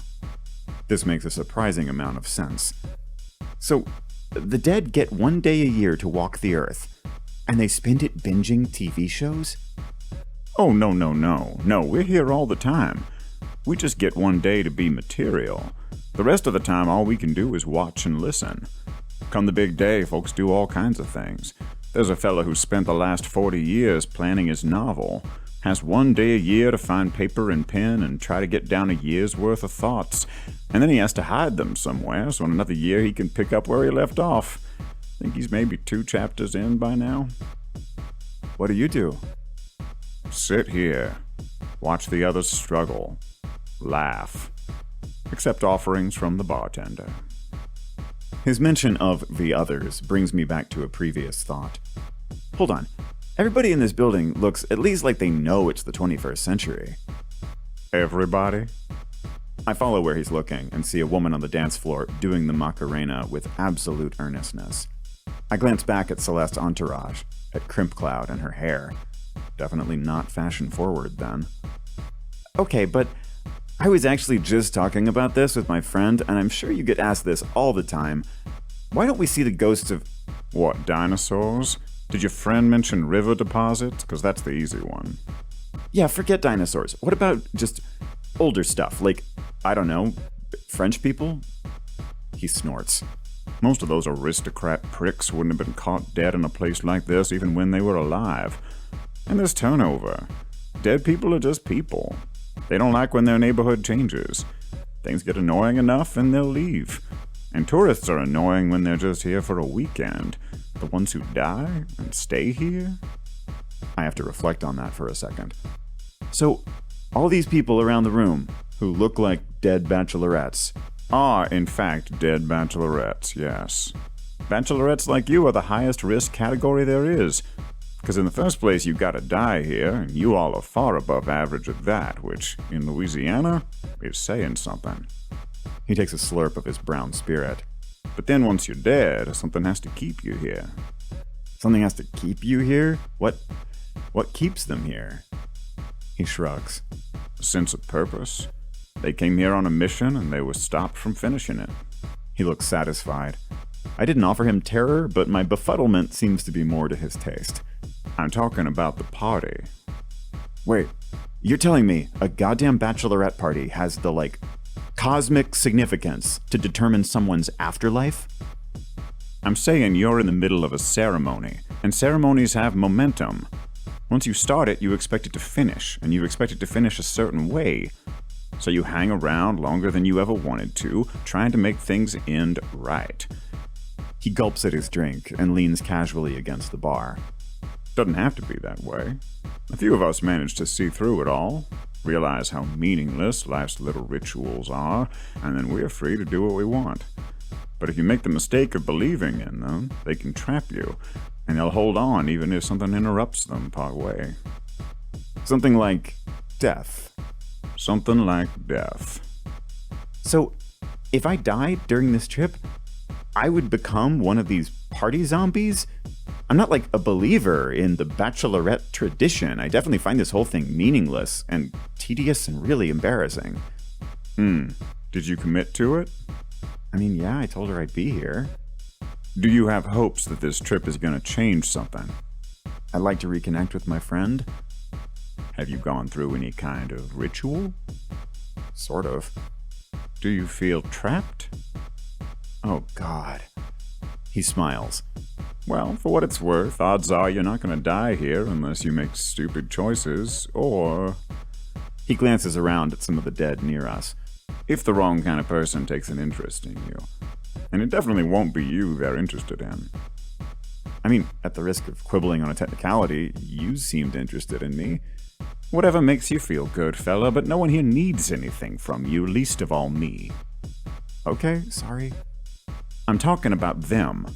This makes a surprising amount of sense. So, the dead get 1 day a year to walk the earth, and they spend it binging TV shows? Oh, no. No, we're here all the time. We just get 1 day to be material. The rest of the time, all we can do is watch and listen. Come the big day, folks do all kinds of things. There's a fella who spent the last 40 years planning his novel, has 1 day a year to find paper and pen and try to get down a year's worth of thoughts, and then he has to hide them somewhere so in another year he can pick up where he left off. Think he's maybe 2 chapters in by now? What do you do? Sit here, watch the others struggle, laugh, accept offerings from the bartender. His mention of the others brings me back to a previous thought. Hold on. Everybody in this building looks at least like they know it's the 21st century. Everybody? I follow where he's looking and see a woman on the dance floor doing the Macarena with absolute earnestness. I glance back at Celeste's entourage, at Crimp Cloud and her hair. Definitely not fashion forward then. Okay, but I was actually just talking about this with my friend, and I'm sure you get asked this all the time. Why don't we see the ghosts of... What, dinosaurs? Did your friend mention river deposits? Because that's the easy one. Yeah, forget dinosaurs. What about just older stuff? Like, I don't know, French people? He snorts. Most of those aristocrat pricks wouldn't have been caught dead in a place like this even when they were alive. And there's turnover. Dead people are just people. They don't like when their neighborhood changes. Things get annoying enough and they'll leave. And tourists are annoying when they're just here for a weekend. The ones who die and stay here? I have to reflect on that for a second. So, all these people around the room who look like dead bachelorettes are, in fact, dead bachelorettes, yes. Bachelorettes like you are the highest risk category there is. Because in the first place, you gotta die here, and you all are far above average at that, which, in Louisiana, is saying something. He takes a slurp of his brown spirit. But then once you're dead, something has to keep you here. Something has to keep you here? What keeps them here? He shrugs. A sense of purpose. They came here on a mission, and they were stopped from finishing it. He looks satisfied. I didn't offer him terror, but my befuddlement seems to be more to his taste. I'm talking about the party. Wait, you're telling me a goddamn bachelorette party has the, cosmic significance to determine someone's afterlife? I'm saying you're in the middle of a ceremony, and ceremonies have momentum. Once you start it, you expect it to finish, and you expect it to finish a certain way. So you hang around longer than you ever wanted to, trying to make things end right. He gulps at his drink and leans casually against the bar. Doesn't have to be that way. A few of us manage to see through it all, realize how meaningless life's little rituals are, and then we're free to do what we want. But if you make the mistake of believing in them, they can trap you, and they'll hold on even if something interrupts them partway. Something like death. Something like death. So, if I died during this trip, I would become one of these party zombies? I'm not a believer in the bachelorette tradition. I definitely find this whole thing meaningless and tedious and really embarrassing. Did you commit to it? I mean, yeah, I told her I'd be here. Do you have hopes that this trip is going to change something? I'd like to reconnect with my friend. Have you gone through any kind of ritual? Sort of. Do you feel trapped? Oh, God. He smiles. Well, for what it's worth, odds are you're not going to die here unless you make stupid choices, or... He glances around at some of the dead near us. If the wrong kind of person takes an interest in you. And it definitely won't be you they're interested in. I mean, at the risk of quibbling on a technicality, you seemed interested in me. Whatever makes you feel good, fella, but no one here needs anything from you, least of all me. Okay, sorry. I'm talking about them.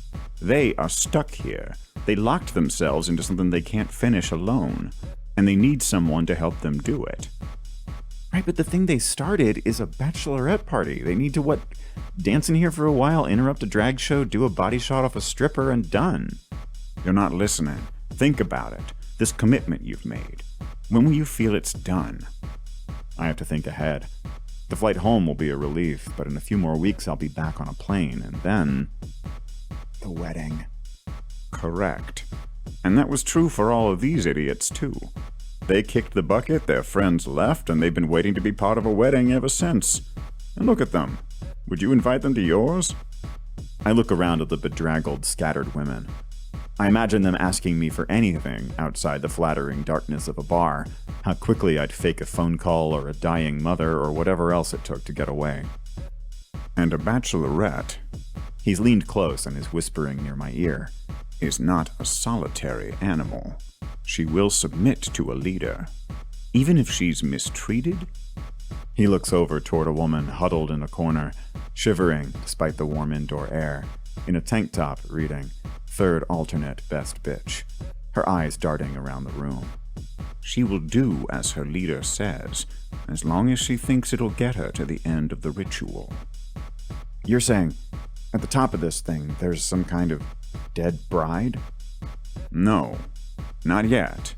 They are stuck here. They locked themselves into something they can't finish alone, and they need someone to help them do it. Right, but the thing they started is a bachelorette party. They need to, dance in here for a while, interrupt a drag show, do a body shot off a stripper, and done. You're not listening. Think about it. This commitment you've made. When will you feel it's done? I have to think ahead. The flight home will be a relief, but in a few more weeks I'll be back on a plane, and then... The wedding. Correct. And that was true for all of these idiots, too. They kicked the bucket, their friends left, and they've been waiting to be part of a wedding ever since. And look at them. Would you invite them to yours? I look around at the bedraggled, scattered women. I imagine them asking me for anything outside the flattering darkness of a bar, how quickly I'd fake a phone call or a dying mother or whatever else it took to get away. And a bachelorette, he's leaned close and is whispering near my ear, is not a solitary animal. She will submit to a leader, even if she's mistreated. He looks over toward a woman huddled in a corner, shivering despite the warm indoor air, in a tank top reading, "Third alternate best bitch," her eyes darting around the room. She will do as her leader says, as long as she thinks it'll get her to the end of the ritual. You're saying, at the top of this thing, there's some kind of dead bride? No, not yet.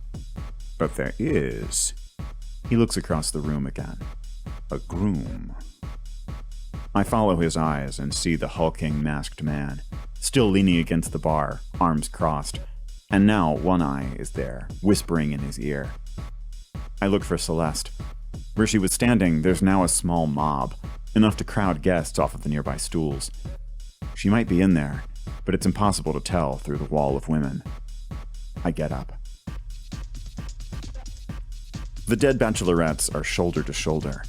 But there is. He looks across the room again. A groom. I follow his eyes and see the hulking masked man, still leaning against the bar, arms crossed, and now one eye is there, whispering in his ear. I look for Celeste. Where she was standing, there's now a small mob, enough to crowd guests off of the nearby stools. She might be in there, but it's impossible to tell through the wall of women. I get up. The dead bachelorettes are shoulder to shoulder.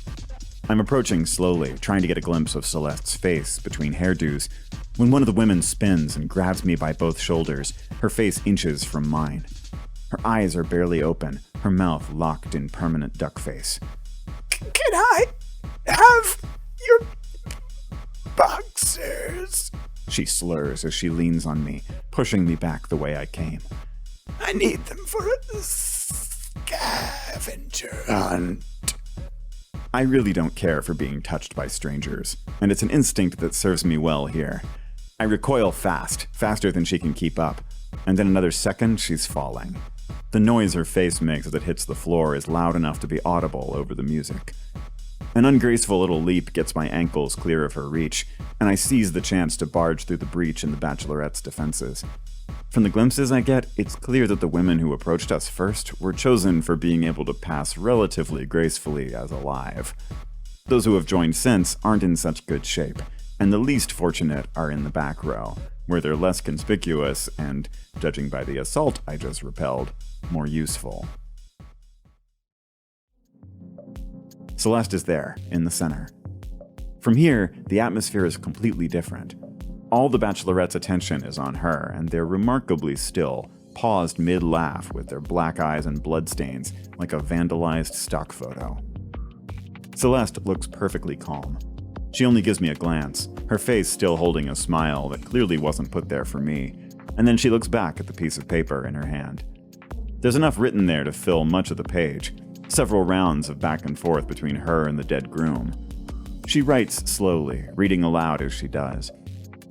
I'm approaching slowly, trying to get a glimpse of Celeste's face between hairdos, when one of the women spins and grabs me by both shoulders, her face inches from mine. Her eyes are barely open, her mouth locked in permanent duck face. Can I have your boxers? She slurs as she leans on me, pushing me back the way I came. I need them for a scavenger hunt. I really don't care for being touched by strangers, and it's an instinct that serves me well here. I recoil fast, faster than she can keep up, and in another second she's falling. The noise her face makes as it hits the floor is loud enough to be audible over the music. An ungraceful little leap gets my ankles clear of her reach, and I seize the chance to barge through the breach in the bachelorette's defenses. From the glimpses I get, it's clear that the women who approached us first were chosen for being able to pass relatively gracefully as alive. Those who have joined since aren't in such good shape, and the least fortunate are in the back row, where they're less conspicuous and, judging by the assault I just repelled, more useful. Celeste is there, in the center. From here, the atmosphere is completely different. All the bachelorette's attention is on her, and they're remarkably still, paused mid-laugh with their black eyes and bloodstains like a vandalized stock photo. Celeste looks perfectly calm. She only gives me a glance, her face still holding a smile that clearly wasn't put there for me, and then she looks back at the piece of paper in her hand. There's enough written there to fill much of the page, several rounds of back and forth between her and the dead groom. She writes slowly, reading aloud as she does.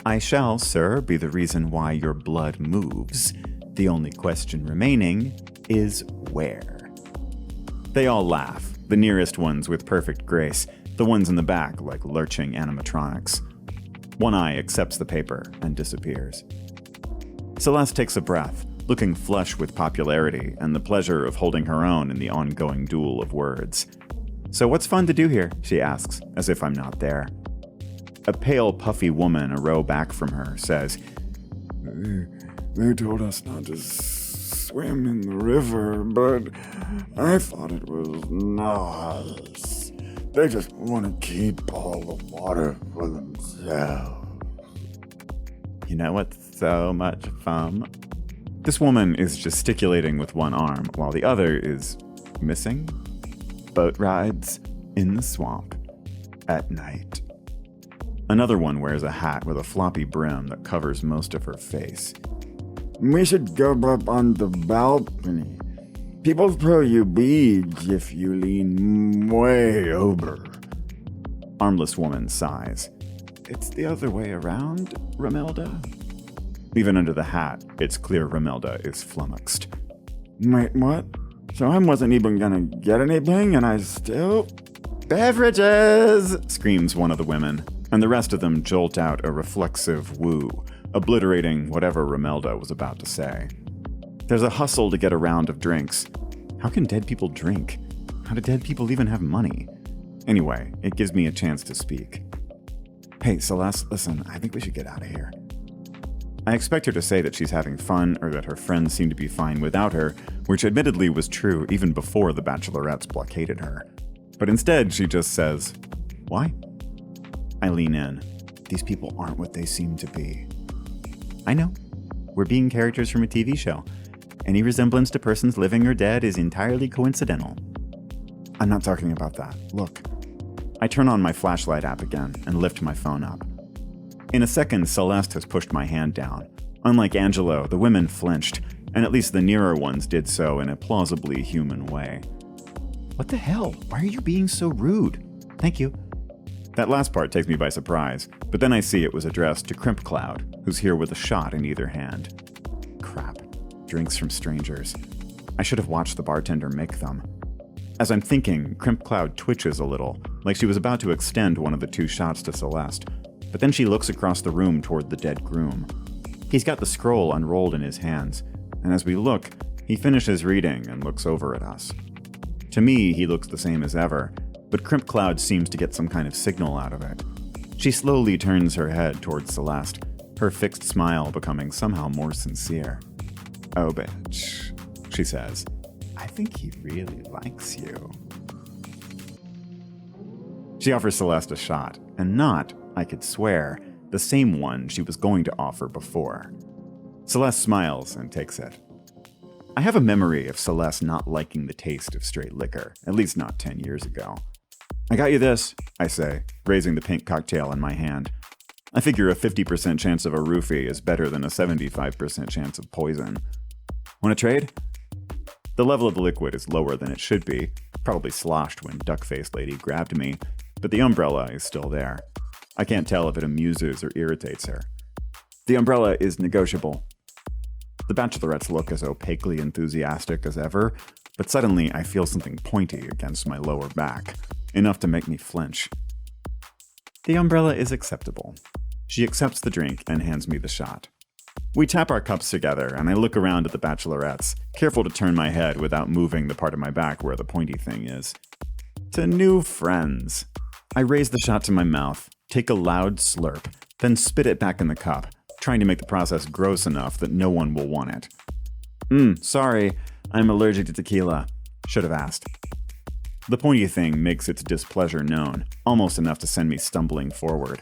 "I shall, sir, be the reason why your blood moves. The only question remaining is where." They all laugh, the nearest ones with perfect grace, the ones in the back like lurching animatronics. One eye accepts the paper and disappears. Celeste takes a breath, looking flush with popularity and the pleasure of holding her own in the ongoing duel of words. "So what's fun to do here?" she asks, as if I'm not there. A pale, puffy woman a row back from her says, They told us not to swim in the river, but I thought it was nice. They just want to keep all the water for themselves. "You know what's so much fun?" This woman is gesticulating with one arm while the other is missing. "Boat rides in the swamp at night." Another one wears a hat with a floppy brim that covers most of her face. We should go up on the balcony. People throw you beads if you lean way over. Armless woman sighs. "It's the other way around, Romelda?" Even under the hat, it's clear Romelda is flummoxed. Wait, what? So I wasn't even gonna get anything, and I still... "Beverages!" screams one of the women, and the rest of them jolt out a reflexive woo, obliterating whatever Romelda was about to say. There's a hustle to get a round of drinks. How can dead people drink? How do dead people even have money? Anyway, it gives me a chance to speak. "Hey, Celeste, listen, I think we should get out of here." I expect her to say that she's having fun or that her friends seem to be fine without her, which admittedly was true even before the bachelorettes blockaded her. But instead, she just says, "Why?" I lean in. These people aren't what they seem to be. I know. We're being characters from a TV show. Any resemblance to persons living or dead is entirely coincidental. I'm not talking about that. Look. I turn on my flashlight app again and lift my phone up. In a second, Celeste has pushed my hand down. Unlike Angelo, the women flinched, and at least the nearer ones did so in a plausibly human way. "What the hell? Why are you being so rude?" "Thank you." That last part takes me by surprise, but then I see it was addressed to Crimp Cloud, who's here with a shot in either hand. Crap. Drinks from strangers. I should have watched the bartender make them. As I'm thinking, Crimp Cloud twitches a little, like she was about to extend one of the two shots to Celeste, but then she looks across the room toward the dead groom. He's got the scroll unrolled in his hands, and as we look, he finishes reading and looks over at us. To me, he looks the same as ever, but Crimp Cloud seems to get some kind of signal out of it. She slowly turns her head towards Celeste, her fixed smile becoming somehow more sincere. "Oh, bitch," she says. "I think he really likes you." She offers Celeste a shot, and not, I could swear, the same one she was going to offer before. Celeste smiles and takes it. I have a memory of Celeste not liking the taste of straight liquor, at least not 10 years ago. "I got you this," I say, raising the pink cocktail in my hand. I figure a 50% chance of a roofie is better than a 75% chance of poison. "Want to trade?" The level of the liquid is lower than it should be, probably sloshed when Duck-Faced Lady grabbed me, but the umbrella is still there. I can't tell if it amuses or irritates her. The umbrella is negotiable. The bachelorettes look as opaquely enthusiastic as ever, but suddenly I feel something pointy against my lower back, enough to make me flinch. The umbrella is acceptable. She accepts the drink and hands me the shot. We tap our cups together, and I look around at the bachelorettes, careful to turn my head without moving the part of my back where the pointy thing is. To new friends. I raise the shot to my mouth, take a loud slurp, then spit it back in the cup, trying to make the process gross enough that no one will want it. Sorry, I'm allergic to tequila. Should have asked. The pointy thing makes its displeasure known, almost enough to send me stumbling forward.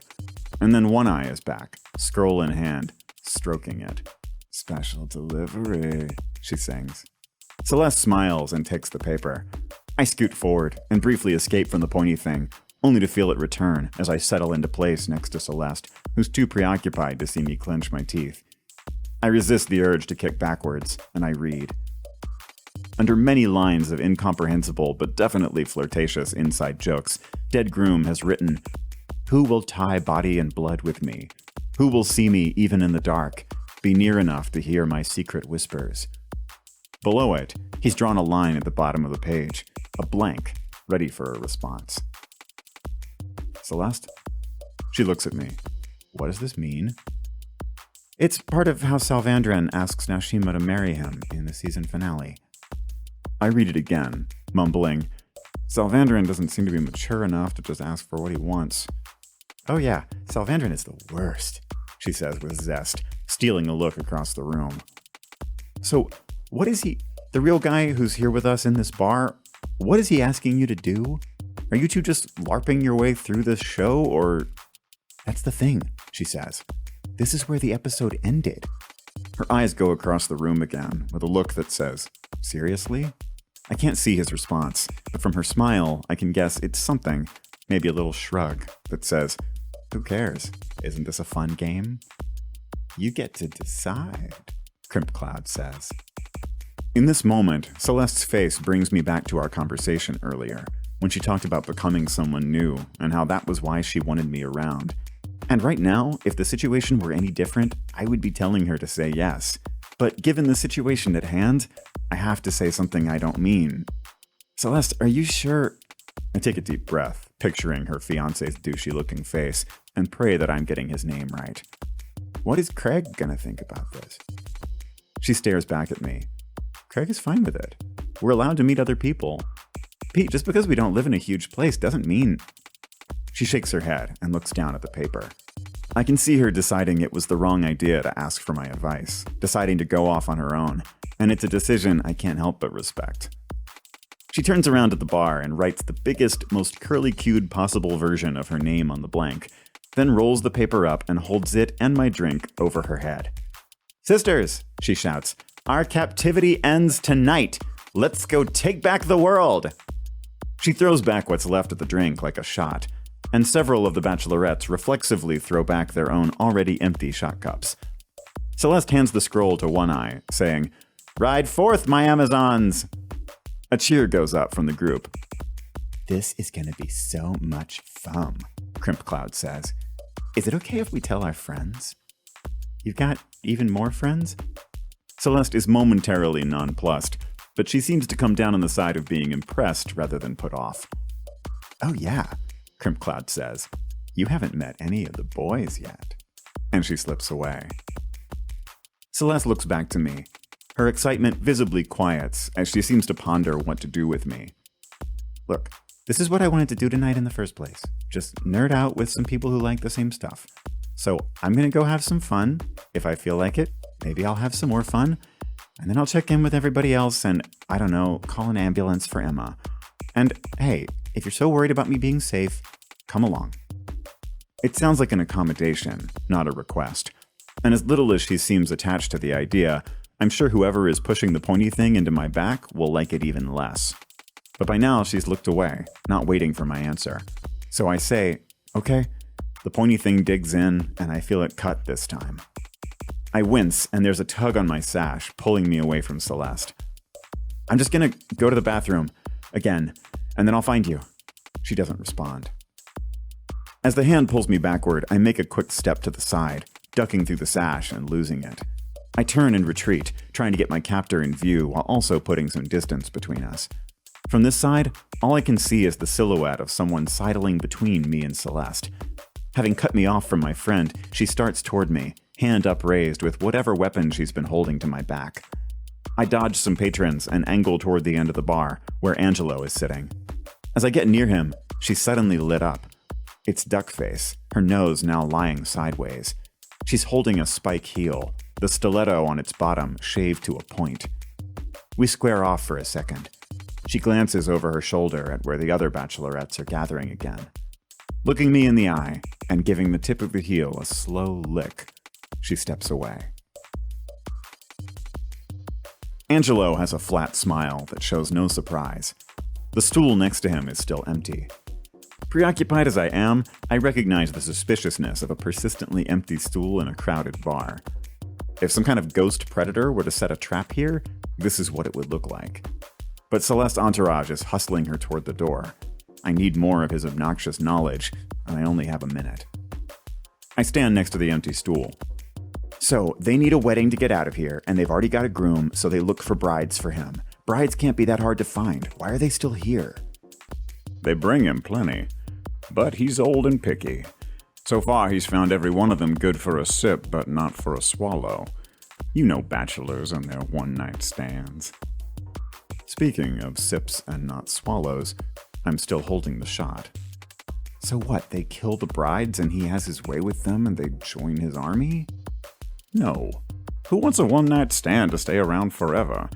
And then One Eye is back, scroll in hand, stroking it. "Special delivery," she sings. Celeste smiles and takes the paper. I scoot forward and briefly escape from the pointy thing, only to feel it return as I settle into place next to Celeste, who's too preoccupied to see me clench my teeth. I resist the urge to kick backwards, and I read. Under many lines of incomprehensible but definitely flirtatious inside jokes, Dead Groom has written, "Who will tie body and blood with me? Who will see me even in the dark, be near enough to hear my secret whispers?" Below it, he's drawn a line at the bottom of the page, a blank, ready for a response. "Celeste?" She looks at me. "What does this mean?" "It's part of how Salvandran asks Nashima to marry him in the season finale." I read it again, mumbling, "Salvandran doesn't seem to be mature enough to just ask for what he wants." "Oh yeah, Salvandran is the worst," she says with zest, stealing a look across the room. "So, what is he, the real guy who's here with us in this bar, what is he asking you to do? Are you two just LARPing your way through this show, or..." "That's the thing," she says. "This is where the episode ended." Her eyes go across the room again, with a look that says, "Seriously?" I can't see his response, but from her smile, I can guess it's something, maybe a little shrug, that says, "Who cares? Isn't this a fun game?" "You get to decide," Crimp Cloud says. In this moment, Celeste's face brings me back to our conversation earlier, when she talked about becoming someone new, and how that was why she wanted me around. And right now, if the situation were any different, I would be telling her to say yes. But given the situation at hand, I have to say something I don't mean. Celeste, are you sure? I take a deep breath, picturing her fiancé's douchey-looking face, and pray that I'm getting his name right. What is Craig gonna think about this? She stares back at me. Craig is fine with it. We're allowed to meet other people. Pete, just because we don't live in a huge place doesn't mean... She shakes her head and looks down at the paper. I can see her deciding it was the wrong idea to ask for my advice, deciding to go off on her own, and it's a decision I can't help but respect. She turns around at the bar and writes the biggest, most curly-cued possible version of her name on the blank, then rolls the paper up and holds it and my drink over her head. "Sisters," she shouts, "our captivity ends tonight. Let's go take back the world." She throws back what's left of the drink like a shot, and several of the bachelorettes reflexively throw back their own already empty shot cups. Celeste hands the scroll to One Eye, saying, "Ride forth, my Amazons!" A cheer goes up from the group. "This is gonna be so much fun," Crimp Cloud says. "Is it okay if we tell our friends?" "You've got even more friends?" Celeste is momentarily nonplussed, but she seems to come down on the side of being impressed rather than put off. "Oh yeah," Crimp Cloud says. "You haven't met any of the boys yet." And she slips away. Celeste looks back to me. Her excitement visibly quiets as she seems to ponder what to do with me. "Look, this is what I wanted to do tonight in the first place. Just nerd out with some people who like the same stuff. So I'm gonna go have some fun. If I feel like it, maybe I'll have some more fun. And then I'll check in with everybody else and, I don't know, call an ambulance for Emma. And hey, if you're so worried about me being safe, come along." It sounds like an accommodation, not a request. And as little as she seems attached to the idea, I'm sure whoever is pushing the pointy thing into my back will like it even less. But by now she's looked away, not waiting for my answer. So I say, "Okay." The pointy thing digs in, and I feel it cut this time. I wince, and there's a tug on my sash, pulling me away from Celeste. "I'm just gonna go to the bathroom, again, and then I'll find you." She doesn't respond. As the hand pulls me backward, I make a quick step to the side, ducking through the sash and losing it. I turn and retreat, trying to get my captor in view while also putting some distance between us. From this side, all I can see is the silhouette of someone sidling between me and Celeste. Having cut me off from my friend, she starts toward me, hand upraised with whatever weapon she's been holding to my back. I dodge some patrons and angle toward the end of the bar, where Angelo is sitting. As I get near him, she's suddenly lit up. It's Duckface, her nose now lying sideways. She's holding a spike heel, the stiletto on its bottom shaved to a point. We square off for a second. She glances over her shoulder at where the other bachelorettes are gathering again. Looking me in the eye and giving the tip of the heel a slow lick, she steps away. Angelo has a flat smile that shows no surprise. The stool next to him is still empty. Preoccupied as I am, I recognize the suspiciousness of a persistently empty stool in a crowded bar. If some kind of ghost predator were to set a trap here, this is what it would look like. But Celeste's entourage is hustling her toward the door. I need more of his obnoxious knowledge, and I only have a minute. I stand next to the empty stool. "So, they need a wedding to get out of here, and they've already got a groom, so they look for brides for him. Brides can't be that hard to find. Why are they still here?" They bring him plenty, but he's old and picky. So far, he's found every one of them good for a sip, but not for a swallow. You know bachelors and their one-night stands. Speaking of sips and not swallows, I'm still holding the shot. So what, they kill the brides and he has his way with them and they join his army? No. Who wants a one-night stand to stay around forever?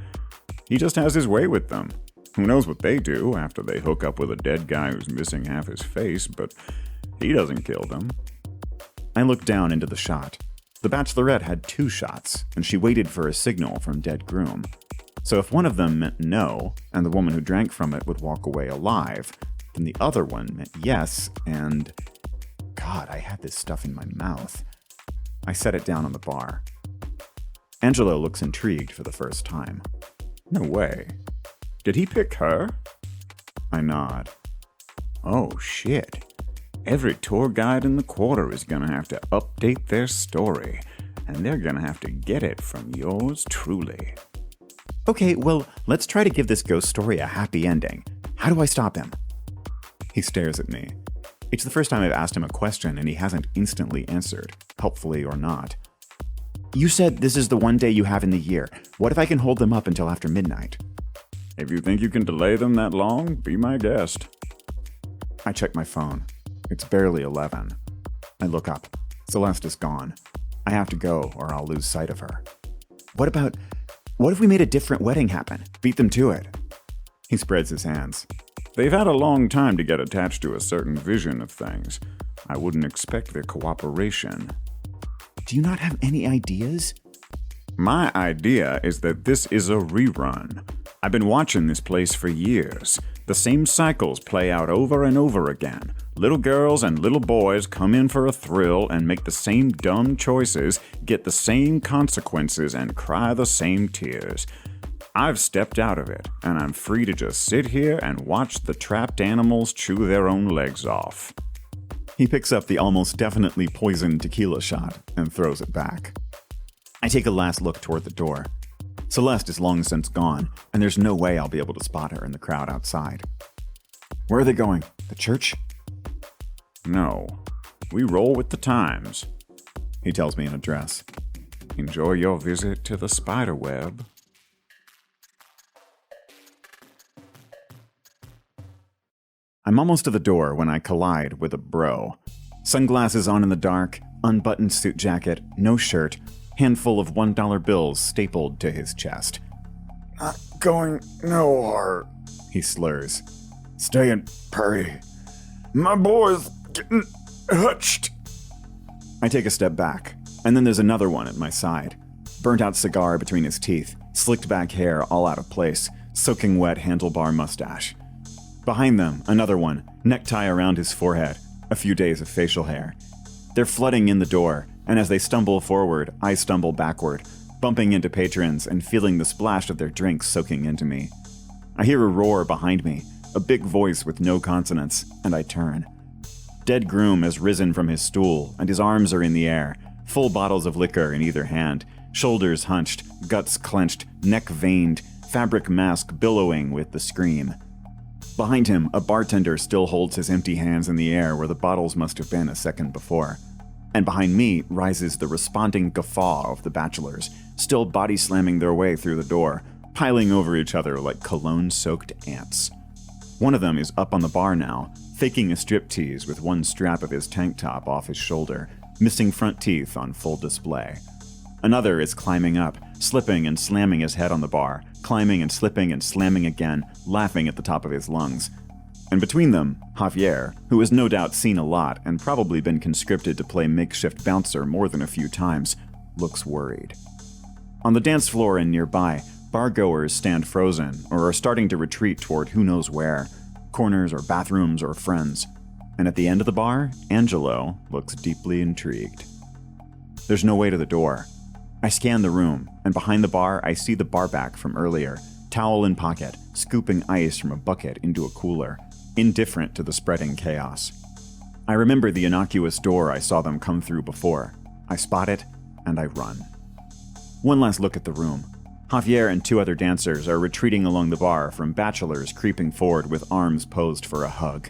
He just has his way with them. Who knows what they do after they hook up with a dead guy who's missing half his face, but he doesn't kill them. I looked down into the shot. The bachelorette had 2 shots, and she waited for a signal from dead groom. So if one of them meant no, and the woman who drank from it would walk away alive, then the other one meant yes, and... God, I had this stuff in my mouth. I set it down on the bar. Angelo looks intrigued for the first time. No way. Did he pick her? I nod. Oh, shit. Every tour guide in the quarter is gonna have to update their story, and they're gonna have to get it from yours truly. Okay, well, let's try to give this ghost story a happy ending. How do I stop him? He stares at me. It's the first time I've asked him a question and he hasn't instantly answered, helpfully or not. You said this is the one day you have in the year. What if I can hold them up until after midnight? If you think you can delay them that long, be my guest. I check my phone. It's barely 11. I look up. Celeste is gone. I have to go or I'll lose sight of her. What if we made a different wedding happen? Beat them to it. He spreads his hands. They've had a long time to get attached to a certain vision of things. I wouldn't expect their cooperation. Do you not have any ideas? My idea is that this is a rerun. I've been watching this place for years. The same cycles play out over and over again. Little girls and little boys come in for a thrill and make the same dumb choices, get the same consequences, and cry the same tears. I've stepped out of it, and I'm free to just sit here and watch the trapped animals chew their own legs off. He picks up the almost definitely poisoned tequila shot and throws it back. I take a last look toward the door. Celeste is long since gone, and there's no way I'll be able to spot her in the crowd outside. Where are they going? The church? No, we roll with the times. He tells me an address. Enjoy your visit to the spider web. I'm almost to the door when I collide with a bro. Sunglasses on in the dark, unbuttoned suit jacket, no shirt, handful of $1 bills stapled to his chest. Not going nowhere, He slurs. staying pretty. My boy's getting hutched. I take a step back, and then there's another one at my side. Burnt out cigar between his teeth, slicked back hair all out of place, soaking wet handlebar mustache. Behind them, another one, necktie around his forehead, a few days of facial hair. They're flooding in the door, and as they stumble forward, I stumble backward, bumping into patrons and feeling the splash of their drinks soaking into me. I hear a roar behind me, a big voice with no consonants, and I turn. Dead groom has risen from his stool, and his arms are in the air, full bottles of liquor in either hand, shoulders hunched, guts clenched, neck veined, fabric mask billowing with the scream. Behind him, a bartender still holds his empty hands in the air where the bottles must have been a second before. And behind me rises the responding guffaw of the bachelors, still body slamming their way through the door, piling over each other like cologne-soaked ants. One of them is up on the bar now, faking a striptease with one strap of his tank top off his shoulder, missing front teeth on full display. Another is climbing up, slipping and slamming his head on the bar, climbing and slipping and slamming again, laughing at the top of his lungs. And between them, Javier, who has no doubt seen a lot and probably been conscripted to play makeshift bouncer more than a few times, looks worried. On the dance floor and nearby, bargoers stand frozen or are starting to retreat toward who knows where, corners or bathrooms or friends. And at the end of the bar, Angelo looks deeply intrigued. There's no way to the door. I scan the room, and behind the bar I see the barback from earlier, towel in pocket, scooping ice from a bucket into a cooler, indifferent to the spreading chaos. I remember the innocuous door I saw them come through before. I spot it, and I run. One last look at the room. Javier and two other dancers are retreating along the bar from bachelors creeping forward with arms posed for a hug.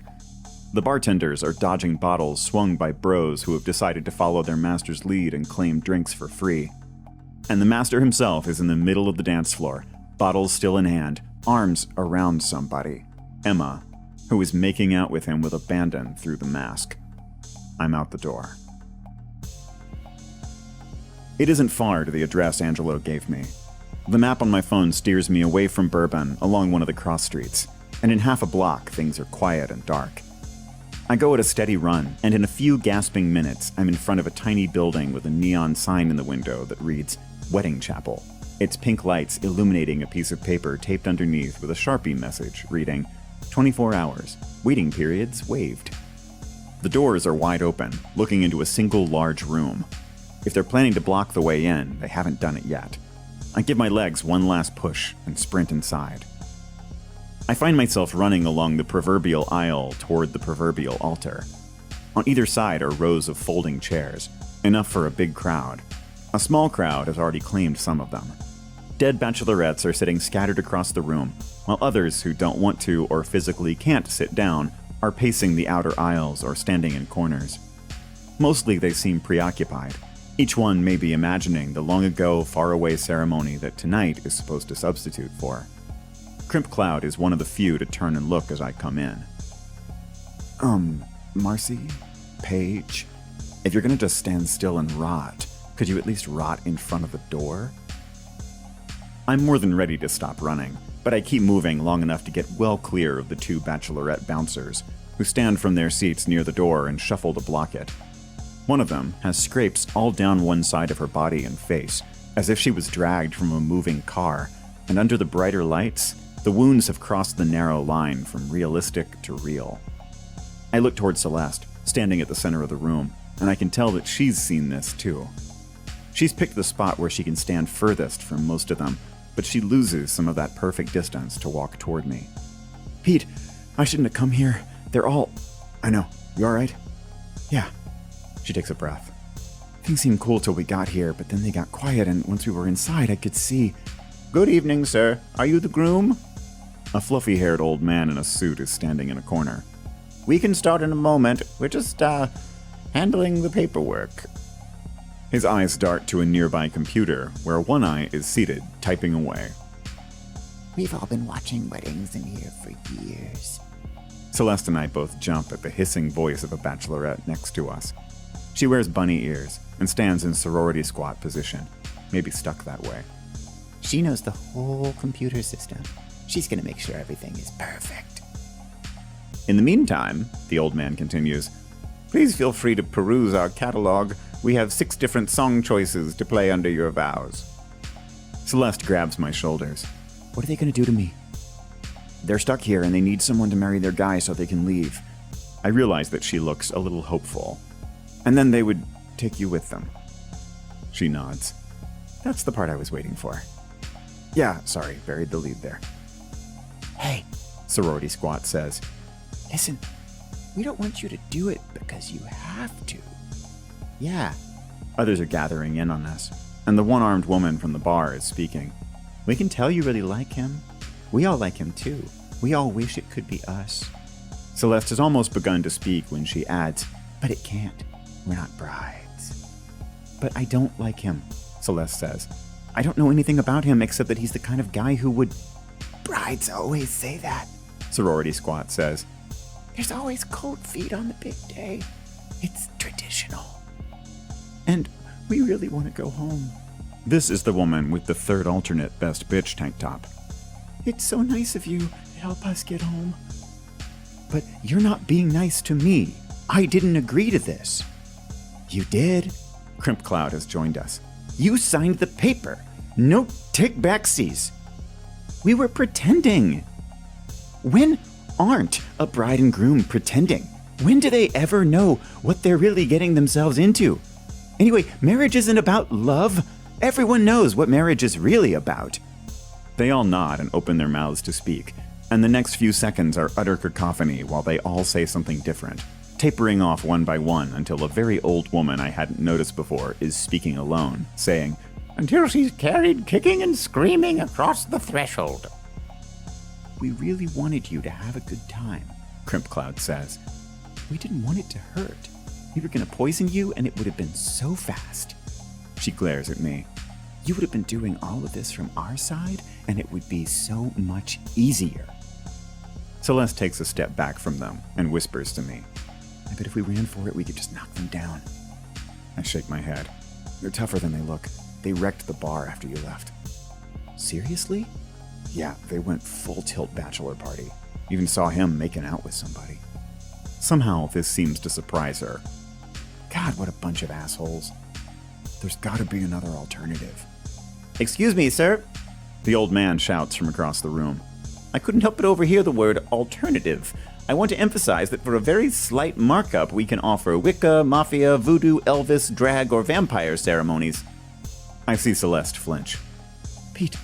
The bartenders are dodging bottles swung by bros who have decided to follow their master's lead and claim drinks for free. And the master himself is in the middle of the dance floor, bottles still in hand, arms around somebody, Emma, who is making out with him with abandon through the mask. I'm out the door. It isn't far to the address Angelo gave me. The map on my phone steers me away from Bourbon along one of the cross streets, and in half a block things are quiet and dark. I go at a steady run, and in a few gasping minutes, I'm in front of a tiny building with a neon sign in the window that reads, Wedding Chapel. Its pink lights illuminating a piece of paper taped underneath with a Sharpie message reading, 24 hours, waiting periods waived. The doors are wide open, looking into a single large room. If they're planning to block the way in, they haven't done it yet. I give my legs one last push and sprint inside. I find myself running along the proverbial aisle toward the proverbial altar. On either side are rows of folding chairs, enough for a big crowd. A small crowd has already claimed some of them. Dead bachelorettes are sitting scattered across the room, while others who don't want to or physically can't sit down are pacing the outer aisles or standing in corners. Mostly they seem preoccupied. Each one may be imagining the long-ago, far-away ceremony that tonight is supposed to substitute for. Crimp Cloud is one of the few to turn and look as I come in. Marcy? Paige? If you're gonna just stand still and rot, could you at least rot in front of the door? I'm more than ready to stop running, but I keep moving long enough to get well clear of the two bachelorette bouncers, who stand from their seats near the door and shuffle to block it. One of them has scrapes all down one side of her body and face, as if she was dragged from a moving car, and under the brighter lights, the wounds have crossed the narrow line from realistic to real. I look toward Celeste, standing at the center of the room, and I can tell that she's seen this too. She's picked the spot where she can stand furthest from most of them, but she loses some of that perfect distance to walk toward me. Pete, I shouldn't have come here. They're all... I know. You alright? Yeah. She takes a breath. Things seemed cool till we got here, but then they got quiet, and once we were inside, I could see... Good evening, sir. Are you the groom? A fluffy-haired old man in a suit is standing in a corner. We can start in a moment. We're just, handling the paperwork. His eyes dart to a nearby computer, where one eye is seated, typing away. We've all been watching weddings in here for years. Celeste and I both jump at the hissing voice of a bachelorette next to us. She wears bunny ears and stands in sorority squat position, maybe stuck that way. She knows the whole computer system. She's gonna make sure everything is perfect. In the meantime, the old man continues, please feel free to peruse our catalog. We have 6 different song choices to play under your vows. Celeste grabs my shoulders. What are they gonna do to me? They're stuck here and they need someone to marry their guy so they can leave. I realize that she looks a little hopeful. And then they would take you with them. She nods. That's the part I was waiting for. Yeah, sorry, buried the lead there. Hey, Sorority Squat says. listen, we don't want you to do it because you have to. Yeah. Others are gathering in on us, and the one-armed woman from the bar is speaking. We can tell you really like him. We all like him too. We all wish it could be us. Celeste has almost begun to speak when she adds, but it can't. We're not brides. But I don't like him, Celeste says. I don't know anything about him except that he's the kind of guy who would... Brides always say that. Sorority Squat says. There's always cold feet on the big day. It's traditional. And we really want to go home. This is the woman with the third alternate best bitch tank top. It's so nice of you to help us get home. But you're not being nice to me. I didn't agree to this. You did. Crimp Cloud has joined us. You signed the paper. No take-backsies. We were pretending. When aren't a bride and groom pretending? When do they ever know what they're really getting themselves into? Anyway, marriage isn't about love. Everyone knows what marriage is really about. They all nod and open their mouths to speak, and the next few seconds are utter cacophony while they all say something different, tapering off one by one until a very old woman I hadn't noticed before is speaking alone, saying, until she's carried kicking and screaming across the threshold. We really wanted you to have a good time, Crimp Cloud says. We didn't want it to hurt. We were going to poison you and it would have been so fast. She glares at me. You would have been doing all of this from our side and it would be so much easier. Celeste takes a step back from them and whispers to me. I bet if we ran for it, we could just knock them down. I shake my head. They're tougher than they look. They wrecked the bar after you left. Seriously? Yeah, they went full tilt bachelor party. Even saw him making out with somebody. Somehow this seems to surprise her. God, what a bunch of assholes. There's gotta be another alternative. Excuse me, sir. The old man shouts from across the room. I couldn't help but overhear the word alternative. I want to emphasize that for a very slight markup, we can offer Wicca, Mafia, Voodoo, Elvis, drag, or vampire ceremonies. I see Celeste flinch. Pete.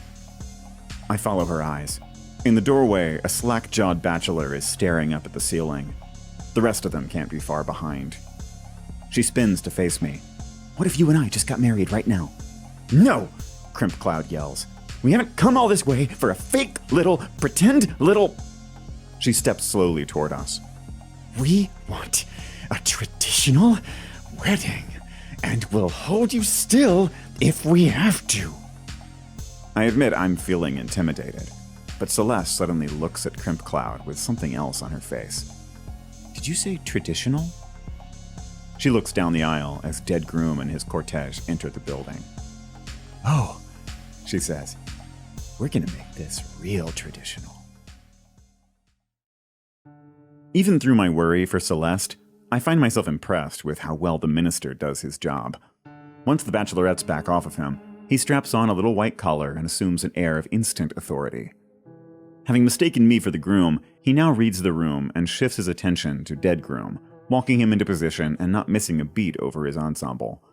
I follow her eyes. In the doorway, a slack-jawed bachelor is staring up at the ceiling. The rest of them can't be far behind. She spins to face me. What if you and I just got married right now? No! Crimp Cloud yells. We haven't come all this way for a fake little, pretend little... She steps slowly toward us. We want a traditional wedding, and we'll hold you still if we have to. I admit I'm feeling intimidated, but Celeste suddenly looks at Crimp Cloud with something else on her face. Did you say traditional? She looks down the aisle as Dead Groom and his cortege enter the building. Oh, she says, we're gonna make this real traditional. Even through my worry for Celeste, I find myself impressed with how well the minister does his job. Once the bachelorettes back off of him, he straps on a little white collar and assumes an air of instant authority. Having mistaken me for the groom, he now reads the room and shifts his attention to Dead Groom, walking him into position and not missing a beat over his ensemble.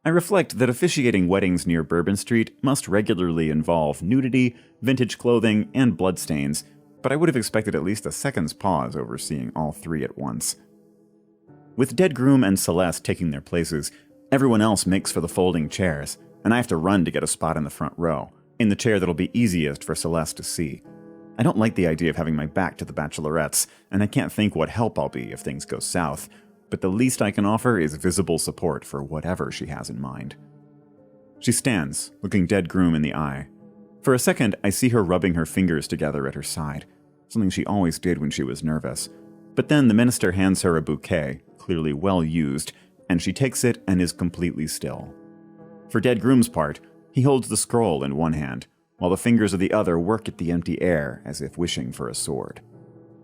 I reflect that officiating weddings near Bourbon Street must regularly involve nudity, vintage clothing, and bloodstains, but I would have expected at least a second's pause overseeing all three at once. With Dead Groom and Celeste taking their places, everyone else makes for the folding chairs, and I have to run to get a spot in the front row, in the chair that'll be easiest for Celeste to see. I don't like the idea of having my back to the bachelorettes, and I can't think what help I'll be if things go south, but the least I can offer is visible support for whatever she has in mind. She stands, looking Dead Groom in the eye. For a second, I see her rubbing her fingers together at her side, something she always did when she was nervous. But then the minister hands her a bouquet, clearly well used, and she takes it and is completely still. For Dead Groom's part, he holds the scroll in one hand, while the fingers of the other work at the empty air as if wishing for a sword.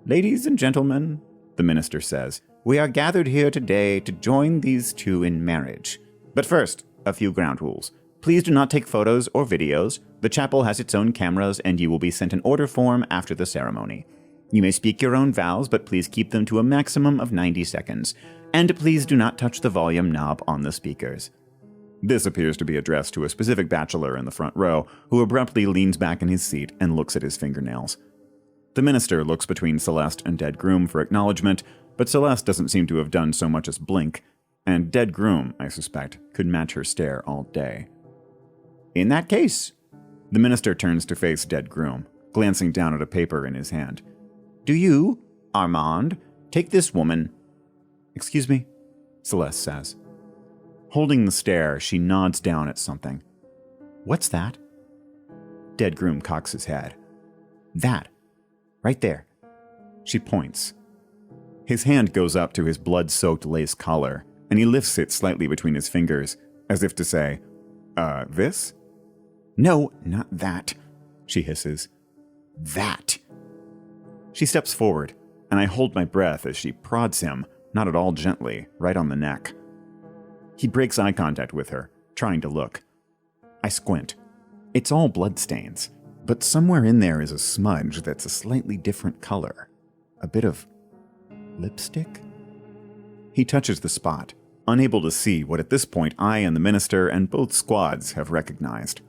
Ladies and gentlemen, the minister says, we are gathered here today to join these two in marriage. But first, a few ground rules. Please do not take photos or videos. The chapel has its own cameras, and you will be sent an order form after the ceremony. You may speak your own vows, but please keep them to a maximum of 90 seconds. And please do not touch the volume knob on the speakers. This appears to be addressed to a specific bachelor in the front row, who abruptly leans back in his seat and looks at his fingernails. The minister looks between Celeste and Dead Groom for acknowledgement, but Celeste doesn't seem to have done so much as blink, and Dead Groom, I suspect, could match her stare all day. In that case, the minister turns to face Dead Groom, glancing down at a paper in his hand. Do you, Armand, take this woman? Excuse me, Celeste says. Holding the stare, she nods down at something. What's that? Dead Groom cocks his head. That. Right there. She points. His hand goes up to his blood-soaked lace collar, and he lifts it slightly between his fingers, as if to say, this? No, not that, she hisses. That. She steps forward, and I hold my breath as she prods him, not at all gently, right on the neck. He breaks eye contact with her, trying to look. I squint. It's all bloodstains, but somewhere in there is a smudge that's a slightly different color. A bit of lipstick? He touches the spot, unable to see what at this point I and the minister and both squads have recognized.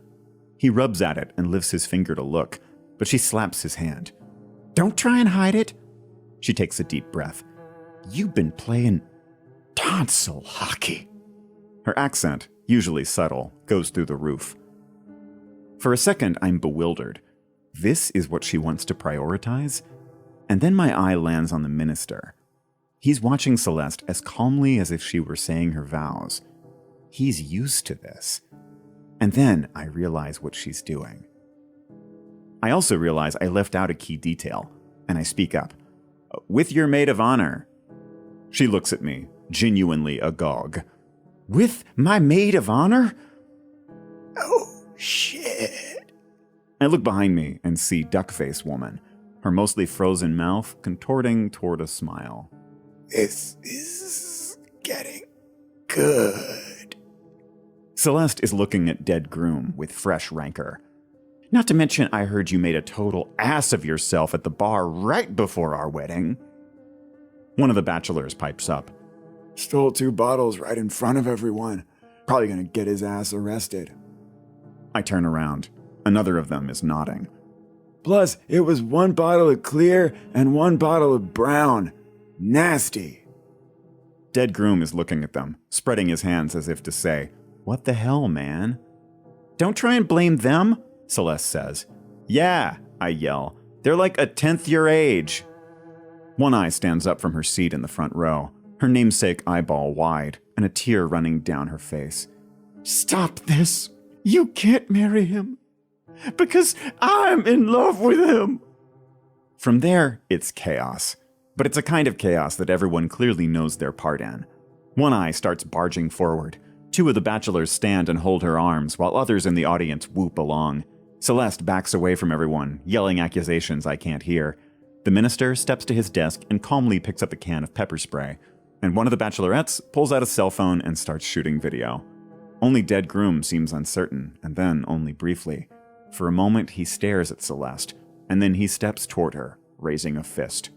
He rubs at it and lifts his finger to look, but she slaps his hand. Don't try and hide it. She takes a deep breath. You've been playing tonsil hockey. Her accent, usually subtle, goes through the roof. For a second, I'm bewildered. This is what she wants to prioritize? And then my eye lands on the minister. He's watching Celeste as calmly as if she were saying her vows. He's used to this. And then I realize what she's doing. I also realize I left out a key detail, and I speak up. With your maid of honor. She looks at me, genuinely agog. With my maid of honor? Oh, shit. I look behind me and see Duckface Woman, her mostly frozen mouth contorting toward a smile. This is getting good. Celeste is looking at Dead Groom with fresh rancor. Not to mention, I heard you made a total ass of yourself at the bar right before our wedding. One of the bachelors pipes up. Stole 2 bottles right in front of everyone. Probably gonna get his ass arrested. I turn around. Another of them is nodding. Plus, it was 1 bottle of clear and 1 bottle of brown. Nasty. Dead Groom is looking at them, spreading his hands as if to say, "What the hell, man?" Don't try and blame them, Celeste says. Yeah, I yell. They're like a 10th your age. One Eye stands up from her seat in the front row, her namesake eyeball wide, and a tear running down her face. Stop this! You can't marry him! Because I'm in love with him! From there, it's chaos. But it's a kind of chaos that everyone clearly knows their part in. One Eye starts barging forward. Two of the bachelors stand and hold her arms, while others in the audience whoop along. Celeste backs away from everyone, yelling accusations I can't hear. The minister steps to his desk and calmly picks up a can of pepper spray, and one of the bachelorettes pulls out a cell phone and starts shooting video. Only dead groom seems uncertain, and then only briefly. For a moment he stares at Celeste, and then he steps toward her, raising a fist.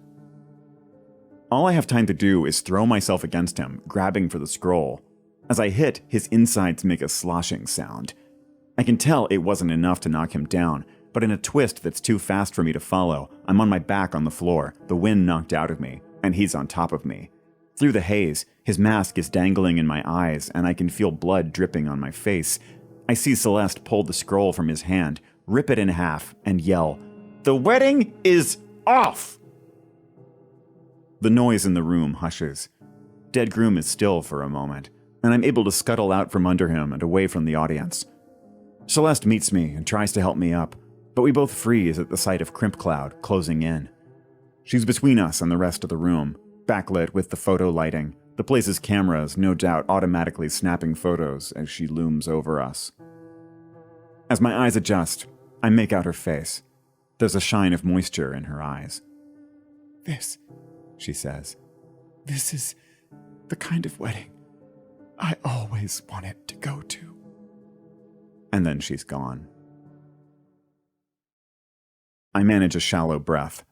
All I have time to do is throw myself against him, grabbing for the scroll. As I hit, his insides make a sloshing sound. I can tell it wasn't enough to knock him down, but in a twist that's too fast for me to follow, I'm on my back on the floor, the wind knocked out of me, and he's on top of me. Through the haze, his mask is dangling in my eyes, and I can feel blood dripping on my face. I see Celeste pull the scroll from his hand, rip it in half, and yell, "The wedding is off!" The noise in the room hushes. Dead groom is still for a moment, and I'm able to scuttle out from under him and away from the audience. Celeste meets me and tries to help me up, but we both freeze at the sight of Crimp Cloud closing in. She's between us and the rest of the room, backlit with the photo lighting, the place's cameras no doubt automatically snapping photos as she looms over us. As my eyes adjust, I make out her face. There's a shine of moisture in her eyes. This, she says, this is the kind of wedding I always wanted to go to. And then she's gone. I manage a shallow breath.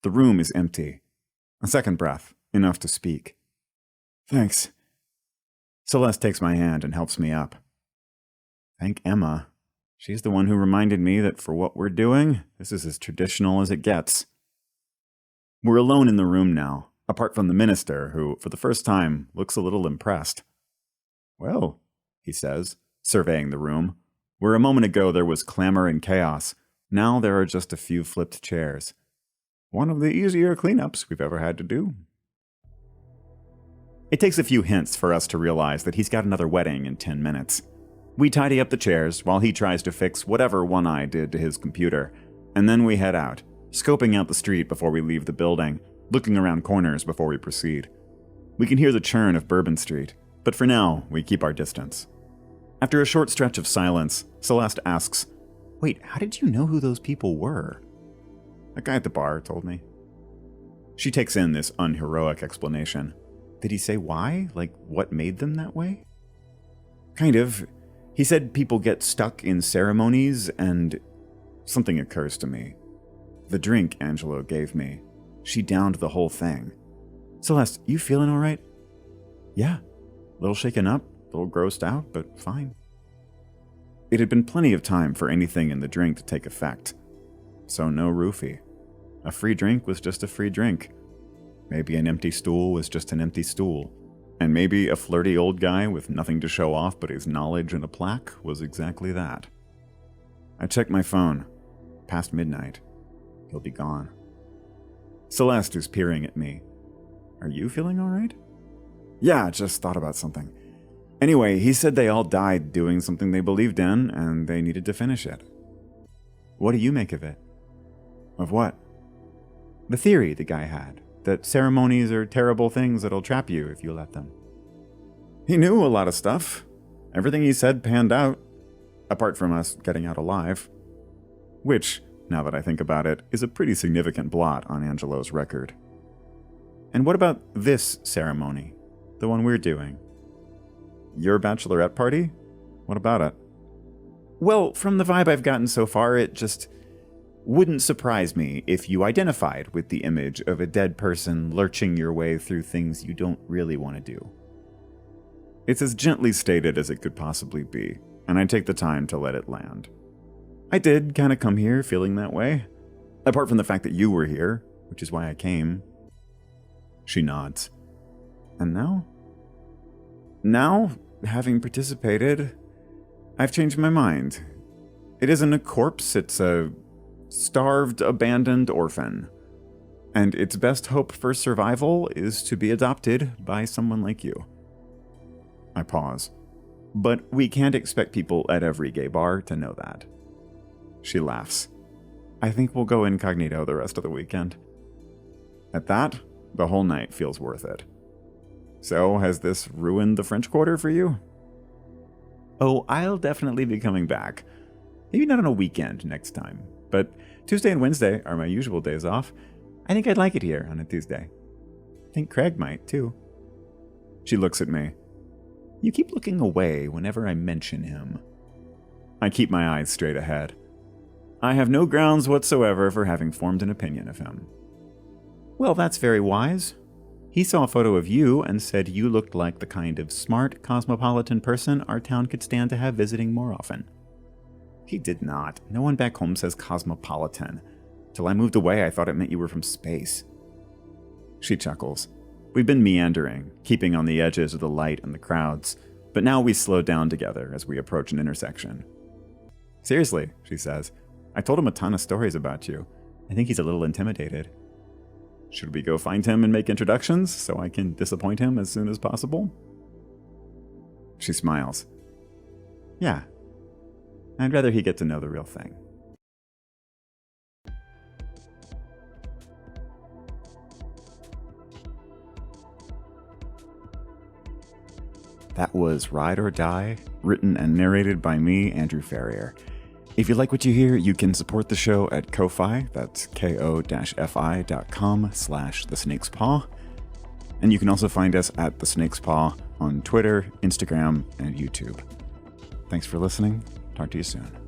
The room is empty. A second breath, enough to speak. Thanks. Celeste takes my hand and helps me up. Thank Emma. She's the one who reminded me that for what we're doing, this is as traditional as it gets. We're alone in the room now, apart from the minister, who, for the first time, looks a little impressed. Well, he says, surveying the room, where a moment ago there was clamor and chaos, now there are just a few flipped chairs. One of the easier cleanups we've ever had to do. It takes a few hints for us to realize that he's got another wedding in 10 minutes. We tidy up the chairs while he tries to fix whatever One Eye did to his computer, and then we head out, scoping out the street before we leave the building, looking around corners before we proceed. We can hear the churn of Bourbon Street, but for now, we keep our distance. After a short stretch of silence, Celeste asks, "Wait, how did you know who those people were?" "A guy at the bar told me." She takes in this unheroic explanation. Did he say why? Like, what made them that way? Kind of. He said people get stuck in ceremonies, and something occurs to me. The drink Angelo gave me. She downed the whole thing. "Celeste, you feeling all right?" "Yeah. A little shaken up, a little grossed out, but fine." It had been plenty of time for anything in the drink to take effect. So no roofie. A free drink was just a free drink. Maybe an empty stool was just an empty stool. And maybe a flirty old guy with nothing to show off but his knowledge and a plaque was exactly that. I check my phone. Past midnight. He'll be gone. Celeste is peering at me. "Are you feeling all right?" "Yeah, just thought about something. Anyway, he said they all died doing something they believed in, and they needed to finish it." "What do you make of it?" "Of what?" "The theory the guy had, that ceremonies are terrible things that'll trap you if you let them." "He knew a lot of stuff. Everything he said panned out, apart from us getting out alive. Which, now that I think about it, is a pretty significant blot on Angelo's record." "And what about this ceremony? The one we're doing?" "Your bachelorette party? What about it?" "Well, from the vibe I've gotten so far, it just wouldn't surprise me if you identified with the image of a dead person lurching your way through things you don't really want to do." It's as gently stated as it could possibly be, and I take the time to let it land. I did kind of come here feeling that way, apart from the fact that you were here, which is why I came. She nods. "And now?" "Now, having participated, I've changed my mind. It isn't a corpse, it's a starved, abandoned orphan. And its best hope for survival is to be adopted by someone like you. I pause. But we can't expect people at every gay bar to know that. She laughs. I think we'll go incognito the rest of the weekend. At that, the whole night feels worth it. So, has this ruined the French Quarter for you? Oh, I'll definitely be coming back. Maybe not on a weekend next time, but Tuesday and Wednesday are my usual days off. I think I'd like it here on a Tuesday. I think Craig might, too. She looks at me. You keep looking away whenever I mention him. I keep my eyes straight ahead. I have no grounds whatsoever for having formed an opinion of him. Well, that's very wise. He saw a photo of you and said you looked like the kind of smart, cosmopolitan person our town could stand to have visiting more often. He did not. No one back home says cosmopolitan. Till I moved away, I thought it meant you were from space. She chuckles. We've been meandering, keeping on the edges of the light and the crowds, but now we slow down together as we approach an intersection. Seriously, she says, I told him a ton of stories about you. I think he's a little intimidated. Should we go find him and make introductions so I can disappoint him as soon as possible? She smiles. Yeah. I'd rather he get to know the real thing. That was Ride or Die, written and narrated by me, Andrew Farrier. If you like what you hear, you can support the show at Ko-Fi, that's ko-fi.com/thesnakespaw. And you can also find us at The Snake's Paw on Twitter, Instagram, and YouTube. Thanks for listening. Talk to you soon.